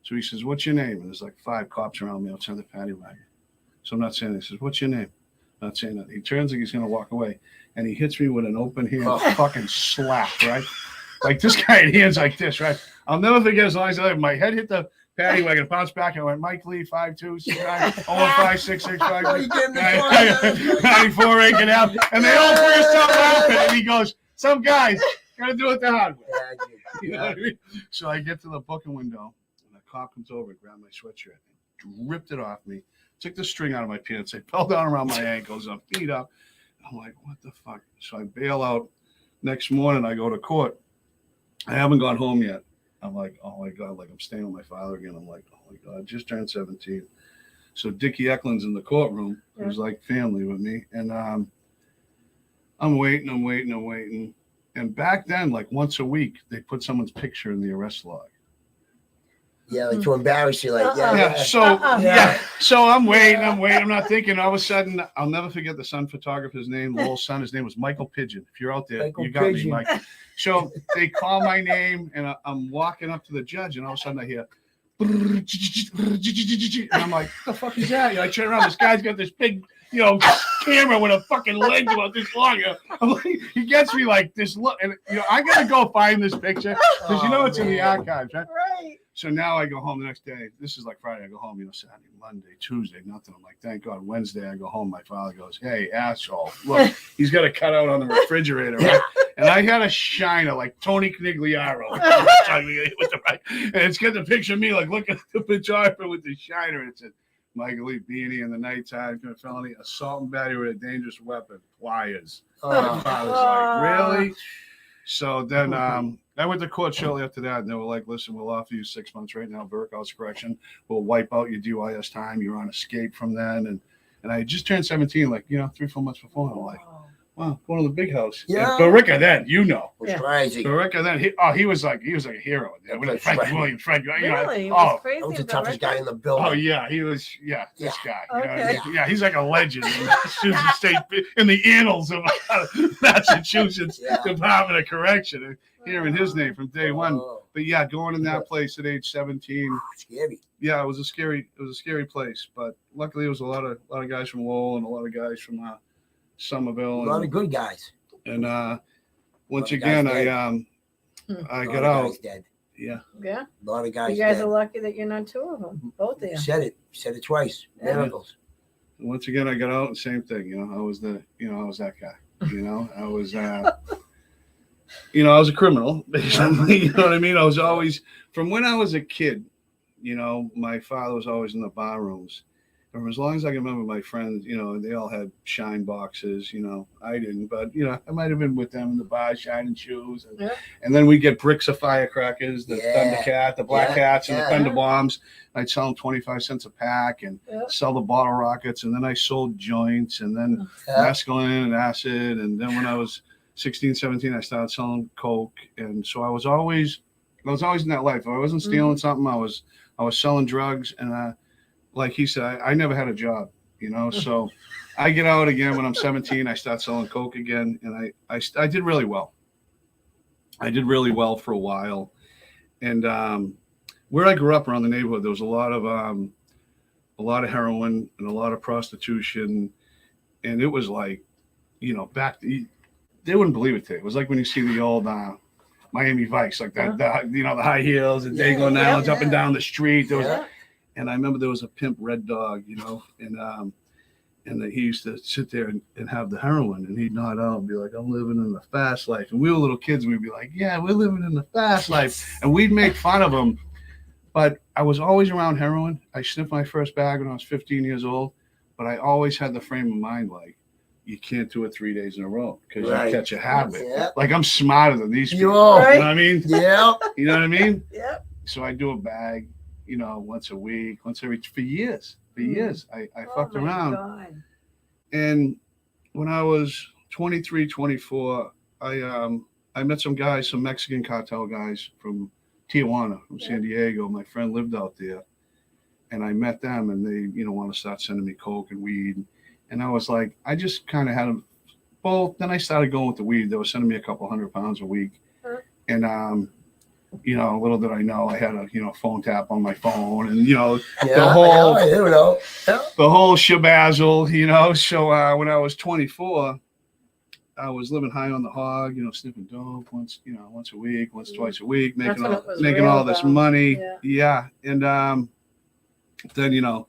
So he says, "What's your name?" And there's like 5 cops around me outside the paddy wagon. So I'm not saying it. He says, "What's your name?" Not saying that. He turns like he's going to walk away, and he hits me with an open hand, fucking slap, right? Like this guy had hands like this, right? I'll never forget as long as I live. My head hit the paddy wagon, bounced back, and I went, "Mike Lee, 5'2", 6'9", 015, 6'6", 94, 8 and out. And they all burst out laughing, and he goes, "Some guys gotta do it the hard way." You know what I mean? So I get to the booking window, and the cop comes over and grabbed my sweatshirt, and ripped it off me, took the string out of my pants. It fell down around my ankles. I'm beat up. I'm like, what the fuck? So I bail out. Next morning, I go to court. I haven't gone home yet. I'm like, oh my God, like I'm staying with my father again. I'm like, oh my God, I just turned 17. So Dickie Eklund's in the courtroom. It was like family with me. And I'm waiting. And back then, like once a week, they put someone's picture in the arrest log. Yeah, like to embarrass you, like So I'm waiting. I'm not thinking. All of a sudden, I'll never forget the son photographer's name. Lowell's son. His name was Michael Pigeon. If you're out there, Michael you got Pigeon. me, Mike. So they call my name, and I'm walking up to the judge, and all of a sudden I hear, and I'm like, what the fuck is that? I turn around. This guy's got this big, camera with a fucking leg about this long. I'm like, he gets me like this look, and I gotta go find this picture because it's in the archives, right? Right. So now I go home the next day. This is like Friday. I go home, Saturday, Monday, Tuesday, nothing. I'm like, thank God. Wednesday, I go home. My father goes, "Hey, asshole, look, he's got a cutout on the refrigerator, right?" And I had a shiner like Tony Canigliaro. And it's got the picture of me like looking at the photographer with the shiner. And it said, "Michael Lee Beanie in the nighttime, felony, assault and battery with a dangerous weapon, pliers." My father's like, really? So then I went to court shortly after that, and they were like, "Listen, we'll offer you 6 months right now, Burkhouse correction. We'll wipe out your DYS time. You're on escape from then." And I just turned 17, like, 3-4 months before. And I'm like, wow, going to the big house. Yeah. Barica then, was crazy. Barica then, he was like a hero. With Frank Williams, Really? It was crazy. I was the about toughest Rick? guy in the building. Oh yeah, he was. Yeah, this guy. Okay. He's like a legend in Massachusetts State, in the annals of Massachusetts Department of Correction. Hearing his name from day one. But yeah, going in that place at age 17. Scary. Yeah, it was a scary place. But luckily, it was a lot of guys from Lowell and a lot of guys from Somerville. A lot of good guys. And once again, I got out. Dead. Yeah. Yeah. A lot of guys. You guys dead. are lucky that you're not 2 of them. Both of you. Said it twice. Yeah. Miracles. And once again, I got out, and same thing. I was that guy. I was. I was a criminal, basically. You know what I mean? I was always, from when I was a kid, my father was always in the bar rooms. And as long as I can remember, my friends, they all had shine boxes. I didn't, but, I might have been with them in the bar, shining shoes. And then we'd get bricks of firecrackers, the Thundercat, the Black Cats, and the Thunder Bombs. I'd sell them 25 cents a pack and sell the bottle rockets. And then I sold joints and then mescaline and acid. And then when I was 16, 17, I started selling coke. And so I was always in that life. If I wasn't stealing something, I was selling drugs. And like he said, I never had a job, so I get out again when I'm 17. I start selling coke again. And I did really well. I did really well for a while. And where I grew up around the neighborhood, there was a lot of heroin and a lot of prostitution. And it was like, they wouldn't believe it today. It was like when you see the old Miami Vice, like that, the high heels and Dago Nylons up and down the street. There was, and I remember there was a pimp Red Dog, and and that he used to sit there and have the heroin, and he'd nod out and be like, I'm living in the fast life. And we were little kids, and we'd be like, yeah, we're living in the fast life. And we'd make fun of him. But I was always around heroin. I sniffed my first bag when I was 15 years old, but I always had the frame of mind like, you can't do it 3 days in a row because you catch a habit. Yeah. Like I'm smarter than these people. Right. You know what I mean? Yeah. You know what I mean? Yep. So I do a bag, once a week, for years. For years. I fucked around. God. And when I was 23, 24, I met some guys, some Mexican cartel guys from Tijuana, from San Diego. My friend lived out there. And I met them, and they, want to start sending me coke and weed. And I was like, I just kind of had them both. Then I started going with the weed. They were sending me a couple $100 a week. And, little did I know, I had a, phone tap on my phone, and, the whole shabazzle, So when I was 24, I was living high on the hog, sniffing dope once a week, twice a week, making all this money. Yeah. And then,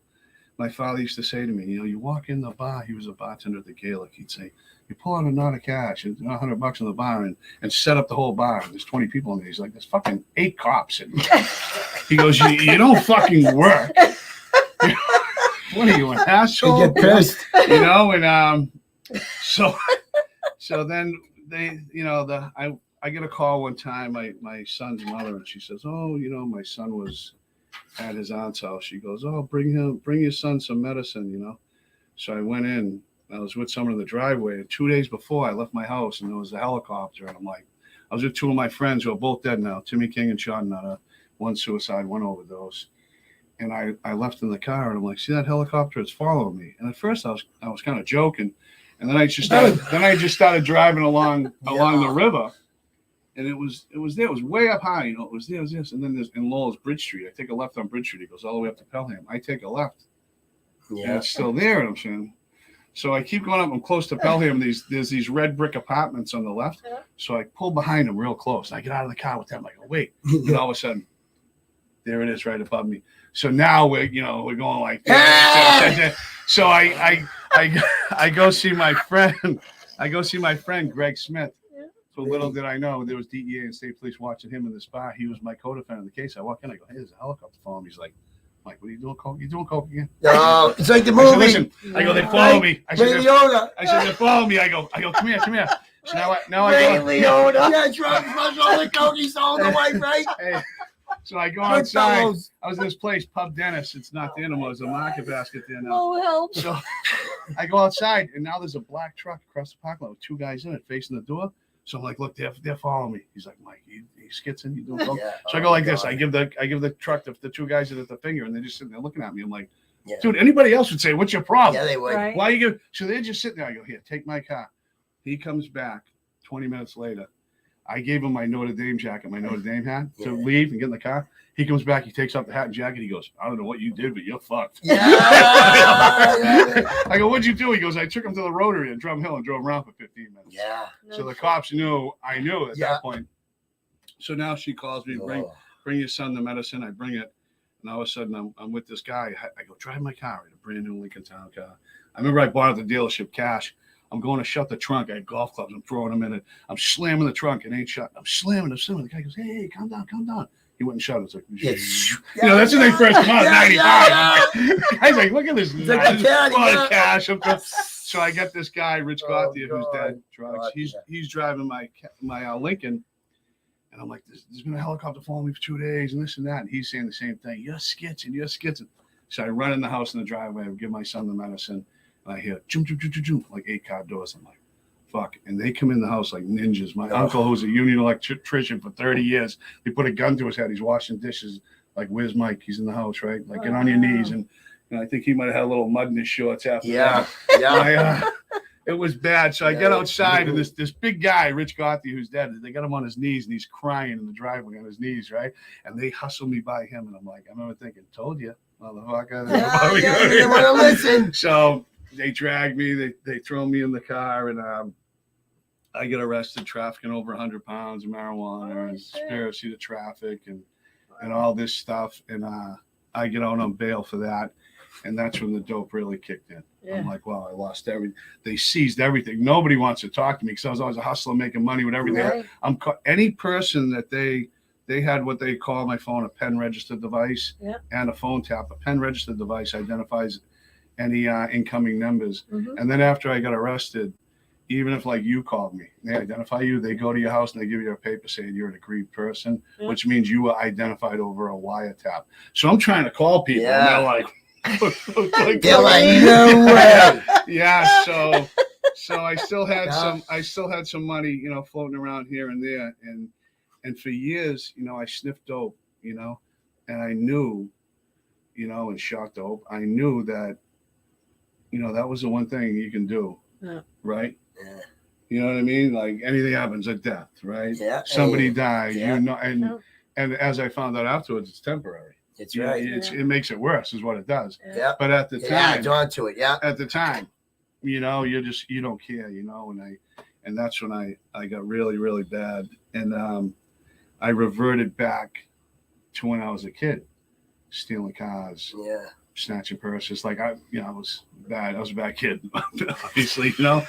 my father used to say to me, you walk in the bar. He was a bartender at the Gaelic. He'd say, you pull out a knot of cash and $100 in the bar and set up the whole bar. There's 20 people in there. He's like, there's fucking 8 cops. And he goes, you don't fucking work. What are you, an asshole? You get pissed. And so then they, I get a call one time, my son's mother, and she says, oh, my son was at his aunt's house. She goes, oh, bring your son some medicine, So I went in. I was with someone in the driveway. And 2 days before I left my house, and there was a helicopter. And I'm like, I was with 2 of my friends who are both dead now, Timmy King and Sean Nutter. One suicide, one overdose. And I left in the car, and I'm like, see that helicopter? It's following me. And at first I was kind of joking, and then I just started driving along the river. And it was there. It was way up high, It was there. It was this. And then there's in Lowell's Bridge Street. I take a left on Bridge Street. It goes all the way up to Pelham. I take a left. Yeah. And it's still there. And I'm saying, so I keep going up. I'm close to Pelham. There's these red brick apartments on the left. So I pull behind them real close. I get out of the car with them. I go, wait. And all of a sudden, there it is right above me. So now we're going like this. So I go see my friend. I go see my friend Greg Smith. So little did I know, there was DEA and state police watching him in the spot. He was my co-defendant in the case. I walk in, I go, hey, there's a helicopter following me. He's like, Mike, what are you doing, coke? You doing coke again? No, it's like the movie. I said, listen, I go, they follow me. I said, Leona. they follow me. I go, come here. So now Ray I go. Leona. Yeah, Trump all the coke he's all the way, right? Hey, so I go outside. I was in this place, Pub Dennis. It's not the animal. There's a market basket there now. Oh, help. So I go outside, and now there's a black truck across the parking lot with 2 guys in it facing the door. So I'm like, look, they're following me. He's like, Mike, you skitzing? You doing coke? So I go like this. I give the truck the 2 guys at the finger, and they're just sitting there looking at me. I'm like, dude, anybody else would say, what's your problem? Yeah, they would. Right. Why you give? So they're just sitting there. I go, here, take my car. He comes back 20 minutes later. I gave him my Notre Dame jacket, my Notre Dame hat to leave and get in the car. He comes back. He takes off the hat and jacket. He goes, I don't know what you did, but you're fucked. Yeah. I go, what'd you do? He goes, I took him to the Rotary in Drum Hill and drove around for 15 minutes. Yeah. So the cops knew I knew at that point. So now she calls me, bring your son the medicine. I bring it. And all of a sudden I'm with this guy. I go, drive my car, a brand new Lincoln Town car. I remember I bought it at the dealership cash. I'm going to shut the trunk. I had golf clubs. I'm throwing them in it. I'm slamming the trunk. It ain't shut. I'm slamming. The guy goes, hey, calm down. He wouldn't shut it. It's like, that's when they first come out, 95. I was like, look at this. Cash. So I get this guy, Rich Gauthier, who's dead, drugs. He's driving my Lincoln. And I'm like, there's been a helicopter following me for 2 days and this and that. And he's saying the same thing. You're skitzing. So I run in the house in the driveway. I give my son the medicine. And I hear, like 8 car doors. I'm like, fuck. And they come in the house like ninjas. My uncle, who's a union electrician for 30 years, they put a gun to his head. He's washing dishes. Like, where's Mike? He's in the house, right? Like, get on your knees. And I think he might have had a little mud in his shorts after that. Yeah. It was bad. So I get outside, and this big guy, Rich Gauthier, who's dead, they got him on his knees, and he's crying in the driveway on his knees, right? And they hustle me by him, and I'm like, I remember thinking, told you, motherfucker. They didn't want to listen. So they drag me, they throw me in the car, and I get arrested trafficking over 100 pounds of marijuana and conspiracy to traffic and all this stuff. And I get out on bail for that. And that's when the dope really kicked in. Yeah. I'm like, wow, I lost everything. They seized everything. Nobody wants to talk to me because I was always a hustler making money with everything. Right. Any person that they had what they call my phone a pen registered device and a phone tap. A pen registered device identifies any incoming numbers. Mhm. And then after I got arrested, even if like you called me, they identify you, they go to your house and they give you a paper saying you're an aggrieved person, which means you were identified over a wiretap. So I'm trying to call people and they're like, They're like, no way. yeah. So I still had some money, you know, floating around here and there. And for years, you know, I sniffed dope, you know, and I knew, you know, and shot dope. I knew that, you know, that was the one thing you can do. Yeah. Right. Yeah. You know what I mean? Like anything happens, a death, right? Yeah. Somebody died, Yeah. you know, and as I found out afterwards, it's temporary. That's You know, right. it makes it worse, is what it does. Yeah. But at the Yeah, time, it's onto it. Yeah. at the time, you know, you don't care, you know, and that's when I got really, really bad. And I reverted back to when I was a kid, stealing cars, Yeah. snatching purses. Like I was bad. I was a bad kid, obviously, you know.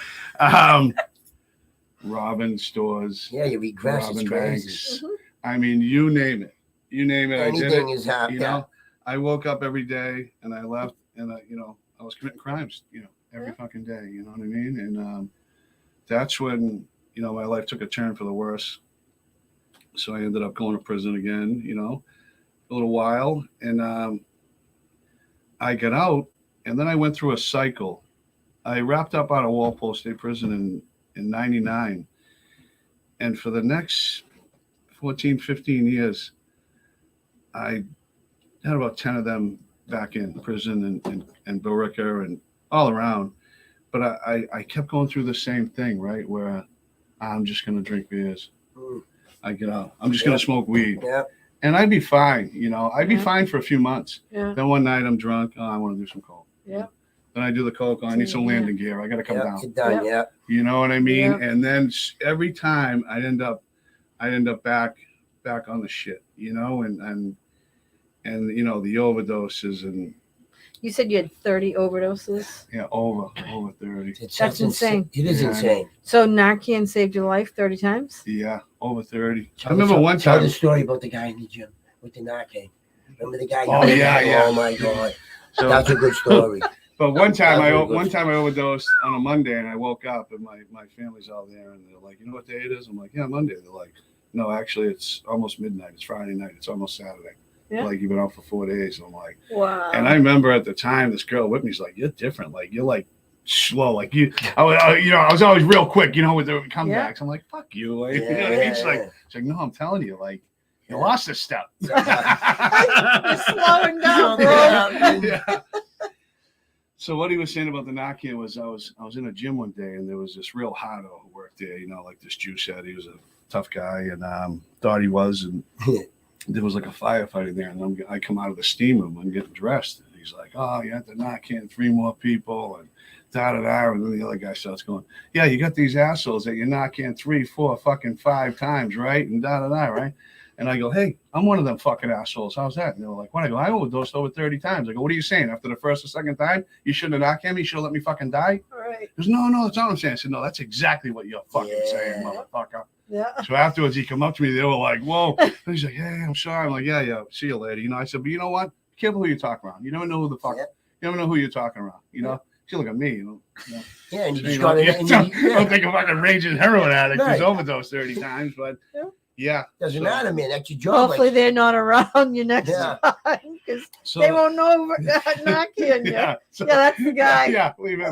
Robbing stores, Yeah, you regress. It's robbing crazy. banks. I mean, you name it. You name it. I did Anything it. is happening. You know, I woke up every day and I left and I was committing crimes, you know, every fucking day, you know what I mean? And that's when, you know, my life took a turn for the worse. So I ended up going to prison again, you know, a little while. And I got out and then I went through a cycle. I wrapped up out of Walpole State Prison in 99. And for the next 14, 15 years, I had about 10 of them back in prison and Billerica and all around. But I kept going through the same thing, right? Where I'm just going to drink beers. I get out. I'm just going to smoke weed. Yeah. And I'd be fine, you know. I'd be fine for a few months. Yeah. Then one night I'm drunk. Oh, I want to do some coke. Yeah. Then I do the coke. Oh, I need some landing gear. I got to come down. It's done. Yeah. You know what I mean? Yeah. And then every time I'd end up back on the shit, you know, and you know, the overdoses and You said you had 30 overdoses. yeah, over 30. That's insane. It is Yeah. insane. So Narcan saved your life 30 times? Yeah, over 30. I Tell remember one Tell time. the story about the guy in the gym with the Narcan. Remember the guy? Oh, yeah. Oh my God. So, That's a good story. but one time I That's really good. overdosed on a Monday and I woke up and my family's out there and they're like, you know what day it is? I'm like, yeah, Monday. They're like, no, actually it's almost midnight. It's Friday night. It's almost Saturday. Yeah. Like you've been out for 4 days. I'm like, Wow. and I remember at the time this girl with me's like, you're different. Like you're like slow. Like I was always real quick, you know, with the comebacks. I'm like, fuck you. Like, you know what I mean? She's like, no, I'm telling you, like you lost a step. You're slowing down, bro. Yeah. So what he was saying about the Narcan was I was in a gym one day and there was this real hardo who worked there, you know, like this Jew said he was a tough guy and thought he was, and there was like a firefighter there and I come out of the steam room and getting dressed and he's like, oh, you have to Narcan 3 more people and da-da-da, and then the other guy starts going, yeah, you got these assholes that you Narcan 3, 4, fucking 5 times, right? And da-da-da, right? And I go, hey, I'm one of them fucking assholes. How's that? And they were like, what? I go, I overdosed over 30 times. I go, what are you saying? After the first or second time, you shouldn't have Narcan me? You should have let me fucking die? All right. He goes, no, that's not what I'm saying. I said, no, that's exactly what you're fucking saying, motherfucker. Yeah. So afterwards, he come up to me. They were like, whoa. And he's like, hey, I'm sorry. I'm like, yeah. See you later. You know, I said, but you know what? Be careful who you talk around. You never know who the fuck. You never know who you're talking around. You know, you look at me. You know. Yeah, and you So, just you got know, it. don't think a fucking raging heroin addict who's Right. overdosed 30 times, but yeah. Doesn't so- matter, man. That's your job. Hopefully they're not around you next Yeah. time because So, they won't know Narcan you. yeah. So, Yeah, that's the guy. Yeah, leave him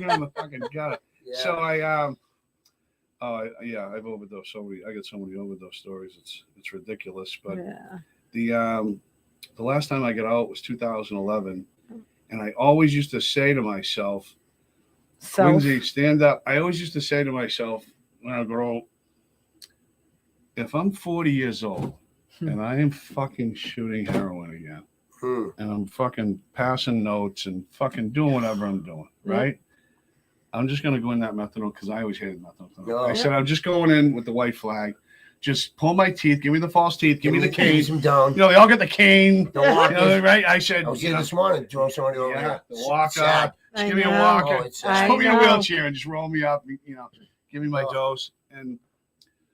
in the fucking gut. Yeah. So I've overdosed so many. I got so many overdose stories. It's ridiculous. But Yeah. the last time I got out was 2011, and I always used to say to myself, So Lindsay, stand up. I always used to say to myself when I grow, if I'm 40 years old and I am fucking shooting heroin again, and I'm fucking passing notes and fucking doing whatever I'm doing, right? I'm just going to go in that methadone because I always hated methadone. No. I said, I'm just going in with the white flag. just pull my teeth, give me the false teeth, give me the cane. Ease them down. You know, they all got the cane. The walk You know, is- right? I said, I was you here know, this morning, throwing somebody over yeah, here. the walk Sad. up. Just I give me a know. walker. Oh, it's Just sad. put me in a I know. wheelchair and just roll me up. You know, give me my Oh. dose. And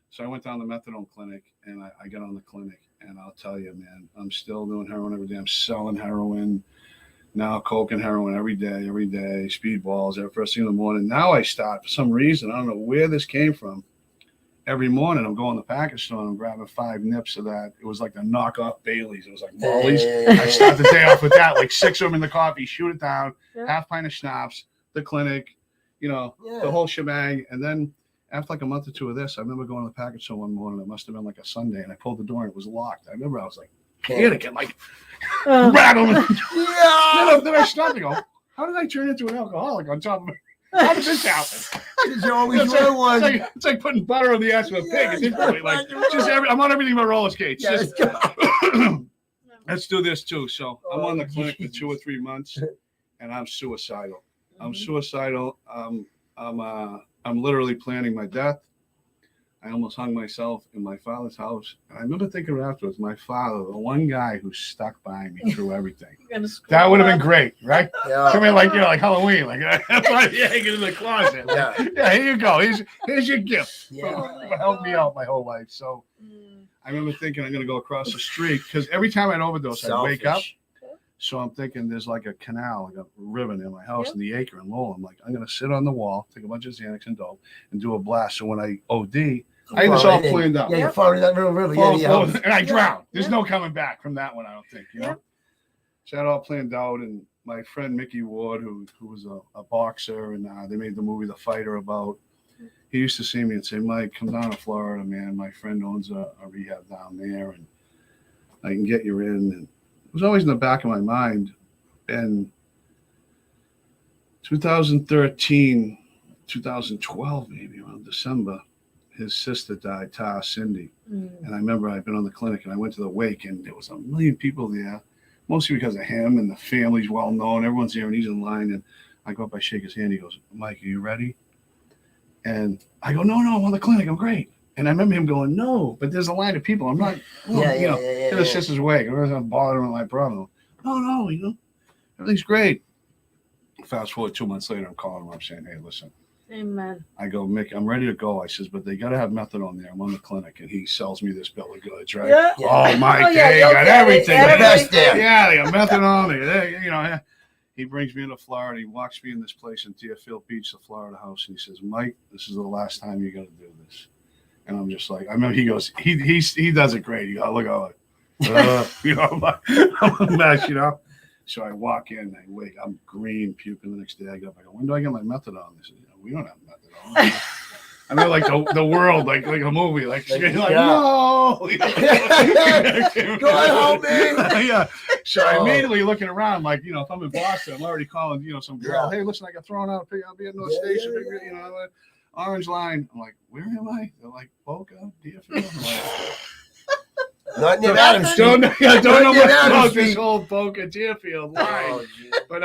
so I went down the methadone clinic, and I got on the clinic, and I'll tell you, man, I'm still doing heroin every day. I'm selling heroin now, coke and heroin every day, speedballs every first thing in the morning. Now I start for some reason. I don't know where this came from. Every morning I'm going to the package store and I'm grabbing 5 nips of that. It was like the knockoff Baileys. It was like Molly's. I start the day off with that, like 6 of them in the coffee, shoot it down, Yeah. half pint of schnapps, the clinic, you know, Yeah. the whole shebang. And then after like a month or two of this, I remember going to the package store one morning. It must have been like a Sunday, and I pulled the door and it was locked. I remember I was like, panic and like rattling. Yeah. Then I stopped and go, how did I turn into an alcoholic on top of it? How did this happen? There's always It's like, one. it's like putting butter on the ass of a pig at this point. Like, I'm on everything but roller skates. Yeah, Just, let's do this too. So I'm on the clinic for 2 or 3 months, and I'm suicidal. I'm suicidal. I'm literally planning my death. I almost hung myself in my father's house. And I remember thinking afterwards, my father, the one guy who stuck by me through everything. That would have been great, right? Yeah. Come in like, you know, like Halloween, like that's why you hang it in the closet. Yeah. Yeah, here you go. Here's your gift. Yeah. For helping me out my whole life. So I remember thinking I'm gonna go across the street because every time I'd overdose, I'd wake up. Selfish. So I'm thinking there's like a canal, like a river near my house Yep. in the acre in Lowell. I'm like, I'm gonna sit on the wall, take a bunch of Xanax and dope, and do a blast. So when I OD, I had this all planned out. Yeah, you're following that little river. Fall, Yeah, fall, yeah. and I Yeah. drowned. There's Yeah. no coming back from that one, I don't think. You know. Yep. So I had it all planned out, and my friend Mickey Ward, who was a boxer, and they made the movie The Fighter about. He used to see me and say, "Mike, come down to Florida, man. My friend owns a rehab down there, and I can get you in." And it was always in the back of my mind. And 2013, 2012, maybe around December, his sister died, Cindy. And I remember I'd been on the clinic and I went to the wake and there was a million people there, mostly because of him and the family's well known. Everyone's there and he's in line. And I go up, I shake his hand. He goes, "Mike, are you ready?" And I go, no, I'm on the clinic. I'm great. And I remember him going, "No, but there's a line of people. I'm not, Yeah. to the sister's wake. I'm not bothering my problem." No, everything's great. Fast forward 2 months later, I'm calling him up saying, "Hey, listen." Amen. I go, "Mick, I'm ready to go." I says, "But they got to have methadone there. I'm on the clinic." And he sells me this bill of goods, right? Yeah. Oh, Mike, Oh, yeah, they you'll got get it. everything. The best there. Yeah, they got methadone. He brings me into Florida. He walks me in this place in Deerfield Beach, the Florida house. And he says, "Mike, this is the last time you're going to do this." And I'm just like, I remember he goes, he does it great. You got to look at it. I'm a mess, So I walk in, I wake, I'm green, puking the next day. I go, "When do I get my methadone?" They said, "We don't have methadone." I mean, like the world, like a movie, like Like, no. God help me. Yeah. So I immediately looking around, like, if I'm in Boston, I'm already calling, some girl. Yeah. "Hey, listen, I got thrown out. I'll be at North Yeah, Station, yeah, Orange Line." I'm like, "Where am I?" They're like, "Boca, Deerfield." I'm like, Not near Adams Street. don't know Not much near Adams about this Street. whole Boca Deerfield line. Oh, geez. But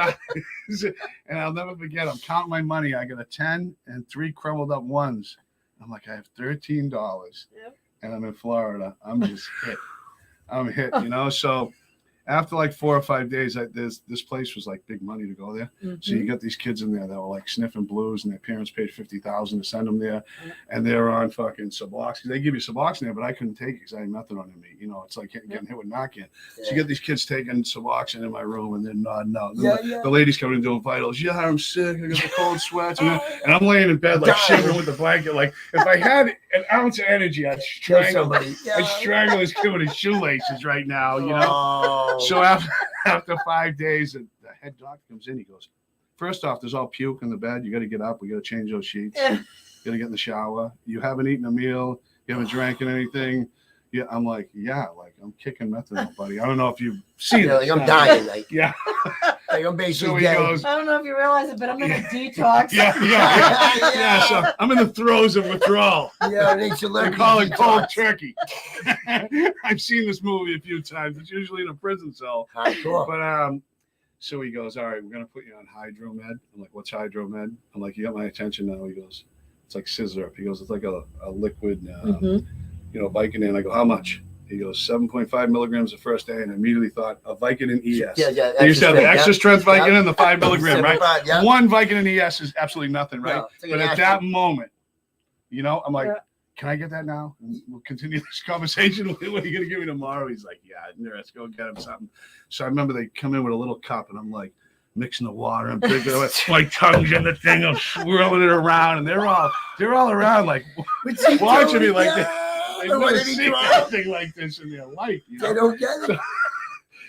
and I'll never forget, I'm counting my money. I got a 10 and 3 crumbled up ones. I'm like, I have $13. Yep. And I'm in Florida. I'm just hit. I'm hit, So after like 4 or 5 days, this place was like big money to go there. So you got these kids in there that were like sniffing blues, and their parents paid $50,000 to send them there, and they're on fucking Suboxone. They give you Suboxone there, but I couldn't take it because I had methadone in me. It's like getting hit with Narcan. So you get these kids taking Suboxone in my room, and they're nodding out. The ladies coming in doing vitals. "Yeah, I'm sick. I got the cold sweats," and I'm laying in bed like shivering with the blanket. Like if I had an ounce of energy, I'd Kill strangle. somebody. I'd strangle this kid with his shoelaces right now. Oh. So after 5 days, the head doctor comes in. He goes, "First off, there's all puke in the bed. You got to get up. We got to change those sheets. You got to get in the shower. You haven't eaten a meal. You haven't drank anything." Yeah, I'm like, "Yeah, like I'm kicking methadone, buddy. I don't know if you've seen it." Like I'm dying. Like, Yeah. like I'm So basically he dead. goes, I don't know if you realize it, but I'm in a detox. yeah. So I'm in the throes of withdrawal. Yeah, they They call it cold turkey. I've seen this movie a few times. It's usually in a prison cell. Hardcore. But so he goes, "All right, we're gonna put you on hydromed." I'm like, "What's hydromed?" I'm like, "You got my attention now." He goes, "It's like scissor." He goes, "It's like a liquid Vicodin. And I go, how much? He goes, 7.5 milligrams the first day, and I immediately thought a Vicodin ES. Yeah, They used to have the extra strength Vicodin and the 5 milligram, right? 75, yeah. One Vicodin ES is absolutely nothing, right? No, it's like but an at that moment, I'm like, Yeah. can I get that now? And we'll continue this conversation. What are you going to give me tomorrow? He's like, yeah, let's go get him something. So I remember they come in with a little cup, and I'm like mixing the water. I'm drinking it. My tongue's in the thing. I'm swirling it around, and they're all around like watching me like this. They've never seen anything like this in their life. They don't get it.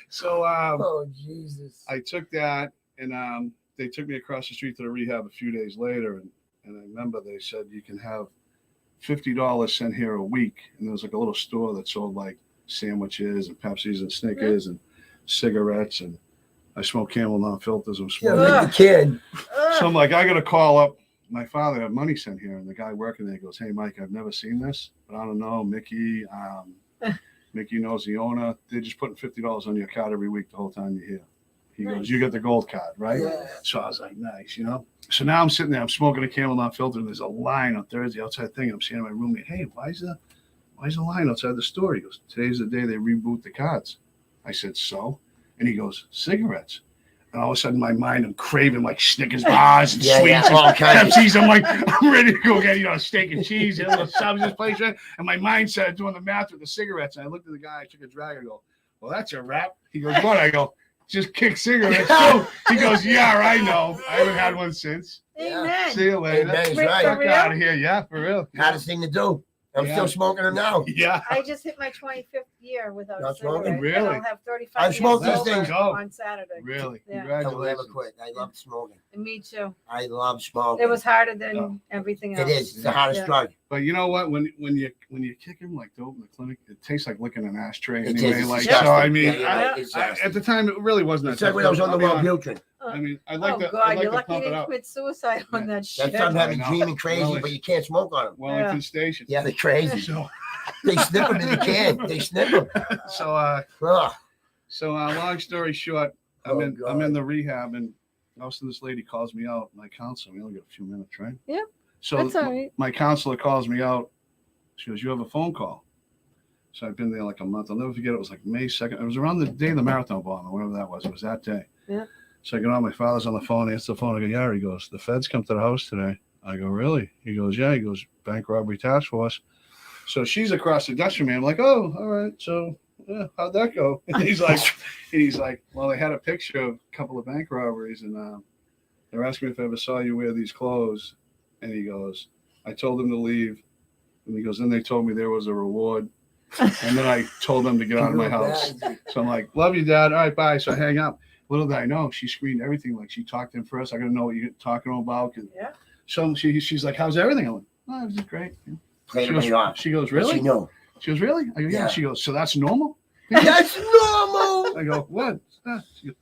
So Oh, Jesus. I took that, and they took me across the street to the rehab a few days later, and I remember they said you can have $50 sent here a week, and there was like a little store that sold like sandwiches and Pepsis and Snickers and cigarettes, and I smoke Camel non-filters. I'm Yeah, smoking. like the kid. So I'm like, I got to call up my father, had money sent here, and the guy working there goes, hey, Mike, I've never seen this, but I don't know, Mickey knows the owner. They're just putting $50 on your card every week the whole time you're here. He goes, you got the gold card, right? Yeah. So I was like, nice, So now I'm sitting there, I'm smoking a Camel non-filter, and there's a line on Thursday outside the thing, and I'm saying to my roommate, hey, why's the line outside the store? He goes, today's the day they reboot the cards. I said, so? And he goes, cigarettes. And all of a sudden, my mind, I'm craving like Snickers bars and sweets and all kinds. Pepsis. I'm like, I'm ready to go get, steak and cheese and a little subs this place, right? And my mind started doing the math with the cigarettes. And I looked at the guy, I took a drag, I go, well, that's a wrap. He goes, what? I go, just kick cigarettes. So he goes, yeah, I know. I haven't had one since. Amen. See you later. Amen, he's Wait, right. Fuck out of here. Yeah, for real. Hardest thing to do. I'm Yeah. still smoking them now. Yeah. I just hit my 25th year without Not a cigarette. smoking? Really? And I'll have 35 I've years smoked these over things. Oh. on Saturday. Really? Yeah. I will never Congratulations. quit. I love smoking. And me too. I love smoking. It was harder than everything else. It is. It's the hardest Yeah. drug. But you know what? When you kick him like dope in the clinic, it tastes like licking an ashtray It anyway. is. Like Disgusting. so, I mean, Yeah, you're right. It's nasty. at the time it really wasn't. It's like when I was on the Wellbutrin. I mean, I'd like Oh to. God, I'd like you're to lucky pump you it didn't up. commit suicide on that That shit. stuff had me I know. dreaming crazy, Well, but you can't smoke on them. Wellington Yeah. Station. Yeah, they're crazy. So, They snip them in the can. They snip them. so, Ugh. long story short, I'm Oh, in God. the rehab, and all of a sudden this lady calls me out. My counselor. We only got a few minutes, right? Yeah. So That's all right. my counselor calls me out. She goes, "You have a phone call." So I've been there like a month. I'll never forget. It was like May 2nd. It was around the day of the marathon bomb, or whatever that was. It was that day. Yeah. So I get on. My father's on the phone. I answer the phone. I go, "Yeah." He goes, "The feds come to the house today." I go, "Really?" He goes, "Yeah." He goes, "Bank robbery task force." So she's across the desk from me. I'm like, "Oh, all right." So yeah, how'd that go? And he's like, "Well, they had a picture of a couple of bank robberies, and they're asking me if I ever saw you wear these clothes." And he goes, "I told them to leave." And he goes, "Then they told me there was a reward." And then I told them to get out of my house. So I'm like, "Love you, Dad. All right, bye." So I hang up. Little did I know, she screened everything. Like she talked to him first. I got to know what you're talking about. Yeah. So she's like, "How's everything?" I'm like, "Oh, it was great." Played She it right off. goes, But "Really?" she knew. She goes, "Really?" I go, "Yeah." Yeah. She goes, "So that's normal?" That's normal. I go, "What?" She goes,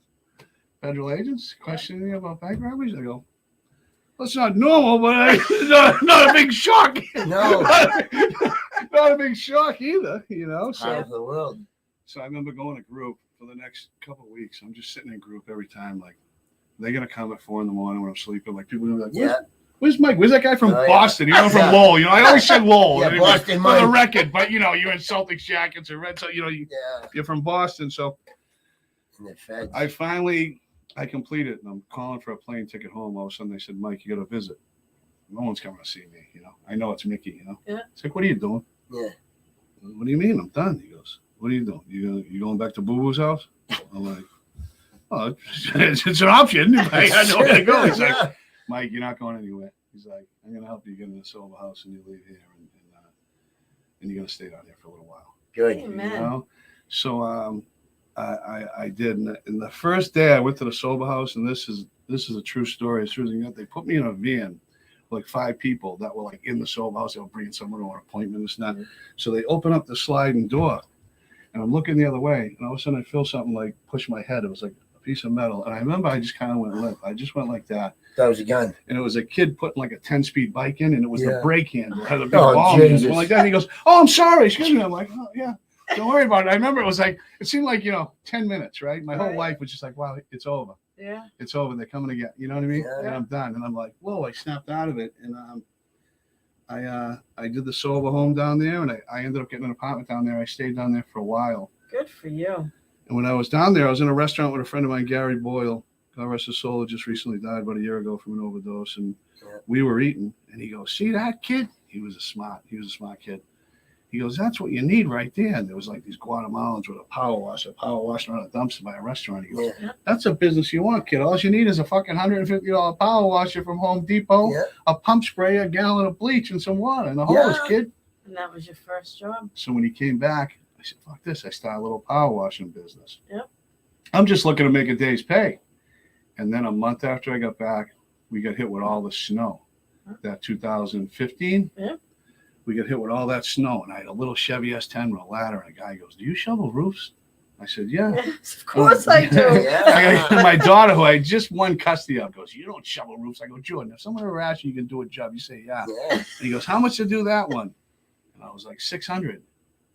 "Federal agents questioning me about bank robberies?" I go, "Well, it's not normal, but not a big shock." No. Not a big shock either, So, Out of the world. so I remember going to group for the next couple of weeks. I'm just sitting in group every time, like they're gonna come at 4 a.m. when I'm sleeping. Like people are gonna be like, Yeah. Where's Mike? Where's that guy from Oh, yeah. Boston? From Yeah. Lowell. I always said Lowell. Yeah, Anyway, Boston for the Mike. record, but you're in Celtics jackets and red. So Yeah. you're from Boston. So And the feds. I completed, and I'm calling for a plane ticket home. All of a sudden, they said, "Mike, you got to visit." No one's coming to see me. I know it's Mickey. Yeah. It's like, "What are you doing?" Yeah. "What do you mean? I'm done." He goes, "What are you doing? You going back to Boo Boo's house?" I'm like, "Oh, it's an option. I know where to go." He's like, Yeah. "Mike, you're not going anywhere." He's like, "I'm gonna help you get in a sober house, and you leave here, and you're gonna stay down here for a little while." Good. Amen. So I did, and the first day I went to the sober house, and this is a true story. As true as you get, they put me in a van, like 5 people that were like in the sober house. They were bringing someone to an appointment. It's not. So they open up the sliding door, and I'm looking the other way, and all of a sudden I feel something like push my head. It was like a piece of metal, and I remember I just kind of went limp. I just went like that, That was a gun. and it was a kid putting like a 10-speed bike in, and it was Yeah. the brake handle. It had a big Oh, ball. And it Jesus. went like that. And he goes, "Oh, I'm sorry. Excuse me." I'm like, "Oh, yeah. Don't worry about it." I remember it seemed like 10 minutes, right? My whole Right. life was just like, wow, it's over. Yeah. It's over. They're coming to get, you know what I mean? Yeah. And I'm done. And I'm like, whoa, I snapped out of it. And I did the sober home down there, and I ended up getting an apartment down there. I stayed down there for a while. Good for you. And when I was down there, I was in a restaurant with a friend of mine, Gary Boyle. God rest his soul, just recently died about a year ago from an overdose. And we were eating, and he goes, "See that kid? He was a smart kid." He goes, "That's what you need right there." And there was like these Guatemalans with a power washer around a dumpster by a restaurant. He goes, "That's a business you want, kid. All you need is a fucking $150 power washer from Home Depot, a pump sprayer, a gallon of bleach, and some water, and a hose, kid." And that was your first job. So when he came back, I said, "Fuck this." I started a little power washing business. Yep. I'm just looking to make a day's pay. And then a month after I got back, we got hit with all the snow. That 2015. Yep. We got hit with all that snow, and I had a little Chevy S10 with a ladder, and a guy goes, "Do you shovel roofs?" I said, "Yeah." Yes, of course I do. My daughter, who I just won custody of, goes, "You don't shovel roofs." I go, "Jordan, if someone ever asks you can do a job, you say, yeah." And he goes, "How much to do that one?" And I was like, $600.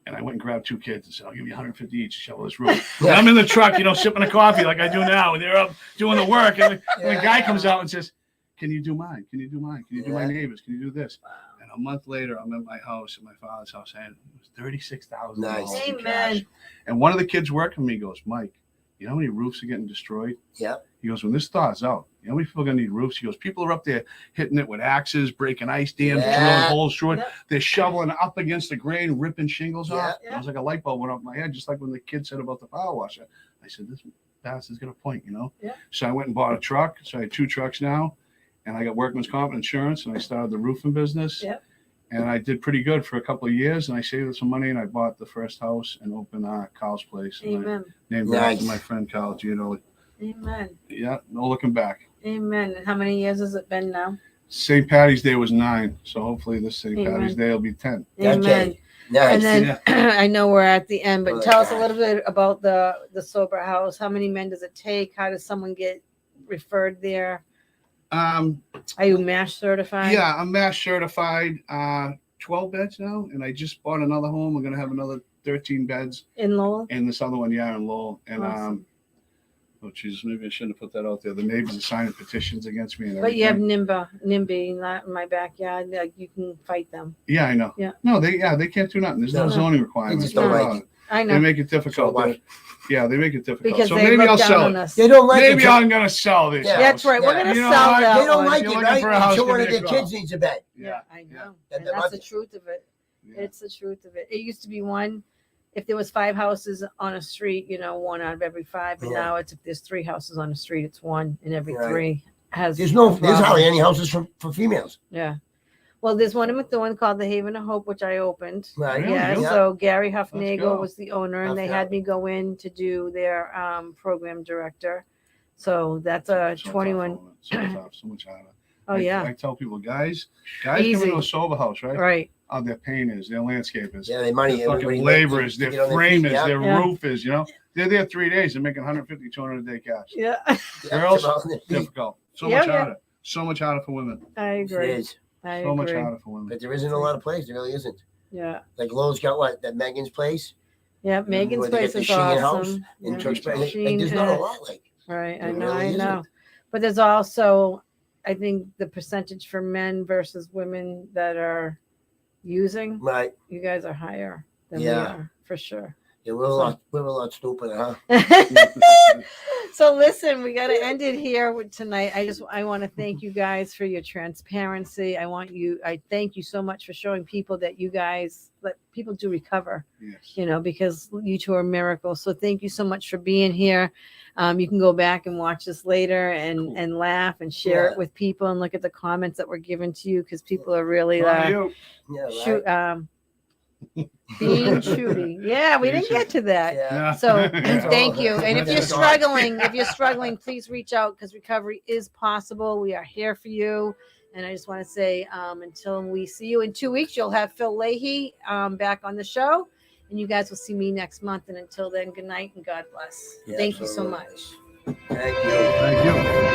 And I went and grabbed 2 kids and said, "I'll give you 150 each to shovel this roof." And I'm in the truck, sipping a coffee like I do now, and they're up doing the work. And the guy comes out and says, "Can you do mine? Can you do mine? Can you do my neighbors? Can you do this?" And a month later, I'm at my house, at my father's house, and it was $36,000. Nice. Amen. And one of the kids working with me goes, "Mike, you know how many roofs are getting destroyed?" Yeah. He goes, "When this thaws out, you know how many people are going to need roofs?" He goes, "People are up there hitting it with axes, breaking ice dams, drilling holes through it. Yep. They're shoveling up against the grain, ripping shingles off." Yeah. It was like a light bulb went off my head, just like when the kid said about the power washer. I said, "This bastard's got a point, Yeah. So I went and bought a truck. So I had 2 trucks now, and I got workman's comp insurance, and I started the roofing business. Yep. And I did pretty good for a couple of years, and I saved some money, and I bought the first house and opened Carl's Place. And Amen. I named it after my friend Carl Gianoli. Amen. Yeah, no looking back. Amen. And how many years has it been now? St. Patty's Day was 9, so hopefully this St. Amen. Patty's Day will be 10. Amen. Nice. And then I know we're at the end, but Oh, tell us a gosh. little bit about the sober house. How many men does it take? How does someone get referred there? Are you MASH certified? Yeah, I'm MASH certified. 12 beds now, and I just bought another home. We're gonna have another 13 beds In Lowell? in this other one, in Lowell. And Awesome. oh Jesus, maybe I shouldn't have put that out there. The neighbors are signing petitions against me and But you have everything. NIMBY not in my backyard. Like, you can fight them. Yeah, I know. Yeah. No, they can't do nothing. There's no No. zoning requirements. just don't like it. I They know. make it difficult. So what? Yeah, they make it difficult. Because so they maybe look I'll down sell on it. us. They don't like Maybe it. I'm gonna sell this. Yeah. That's right. We're Yeah. gonna You know sell what? that They don't one. like You're it, looking right? for a house, Until give one me of a their call. kids needs a bed. Yeah, I know. And And they that's love the it. truth of it. Yeah. It's the truth of it. It used to be one. If there was 5 houses on a street, 1 out of every 5. But Yeah. now it's if there's 3 houses on a street, it's 1 in every Right. 3 has. There's a hardly problem. any houses for females. Yeah. Well, there's one in Methuen called the Haven of Hope, which I opened. Right. Really? Yeah. Yeah. So Gary go. Huffnagel was the owner, and they had Huffnagel. me go in to do their program director. So that's a So 21. tough, so much harder. Oh yeah. I tell people, guys come Easy. into a sober house, right? Right. Oh, their painters, their landscapers, Yeah, they money. their everybody fucking likes laborers, to their get on their feet. framers, Yeah. their Yeah. roofers, They're there 3 days. They're making 150, 200 a day cash. Yeah. Girls, Come on their feet. difficult. So Yeah, much yeah. harder. So much harder for women. I It agree. is. I So much agree. harder for women. But there isn't a lot of places. There really isn't. Yeah. Like Lowell's got what? That Megan's place? Yeah. Megan's Where they place get the is Sheen house awesome. in Yeah. Tewksbury. Like, Sheen there's not a has- lot like. Right. I There know. really I know. isn't. But there's also, I think, the percentage for men versus women that are using. Right. You guys are higher than we Yeah. are, for sure. Yeah, we're a lot stupider, huh? So listen, we got to end it here with tonight. I want to thank you guys for your transparency. I thank you so much for showing people that you guys let people do recover, Yes. because you two are miracles. So thank you so much for being here. You can go back and watch this later and laugh and share Yeah. it with people and look at the comments that were given to you, because people are really How are you? Yeah, right. shoot, being shooty. Yeah, we Being didn't get to that. Yeah. Yeah. So That's thank all. you. And if you're That's all. struggling, please reach out, because recovery is possible. We are here for you. And I just want to say, until we see you in 2 weeks, you'll have Phil Leahy back on the show, and you guys will see me next month. And until then, good night and God bless. Yeah, Thank you so absolutely. much. Thank you. Thank you.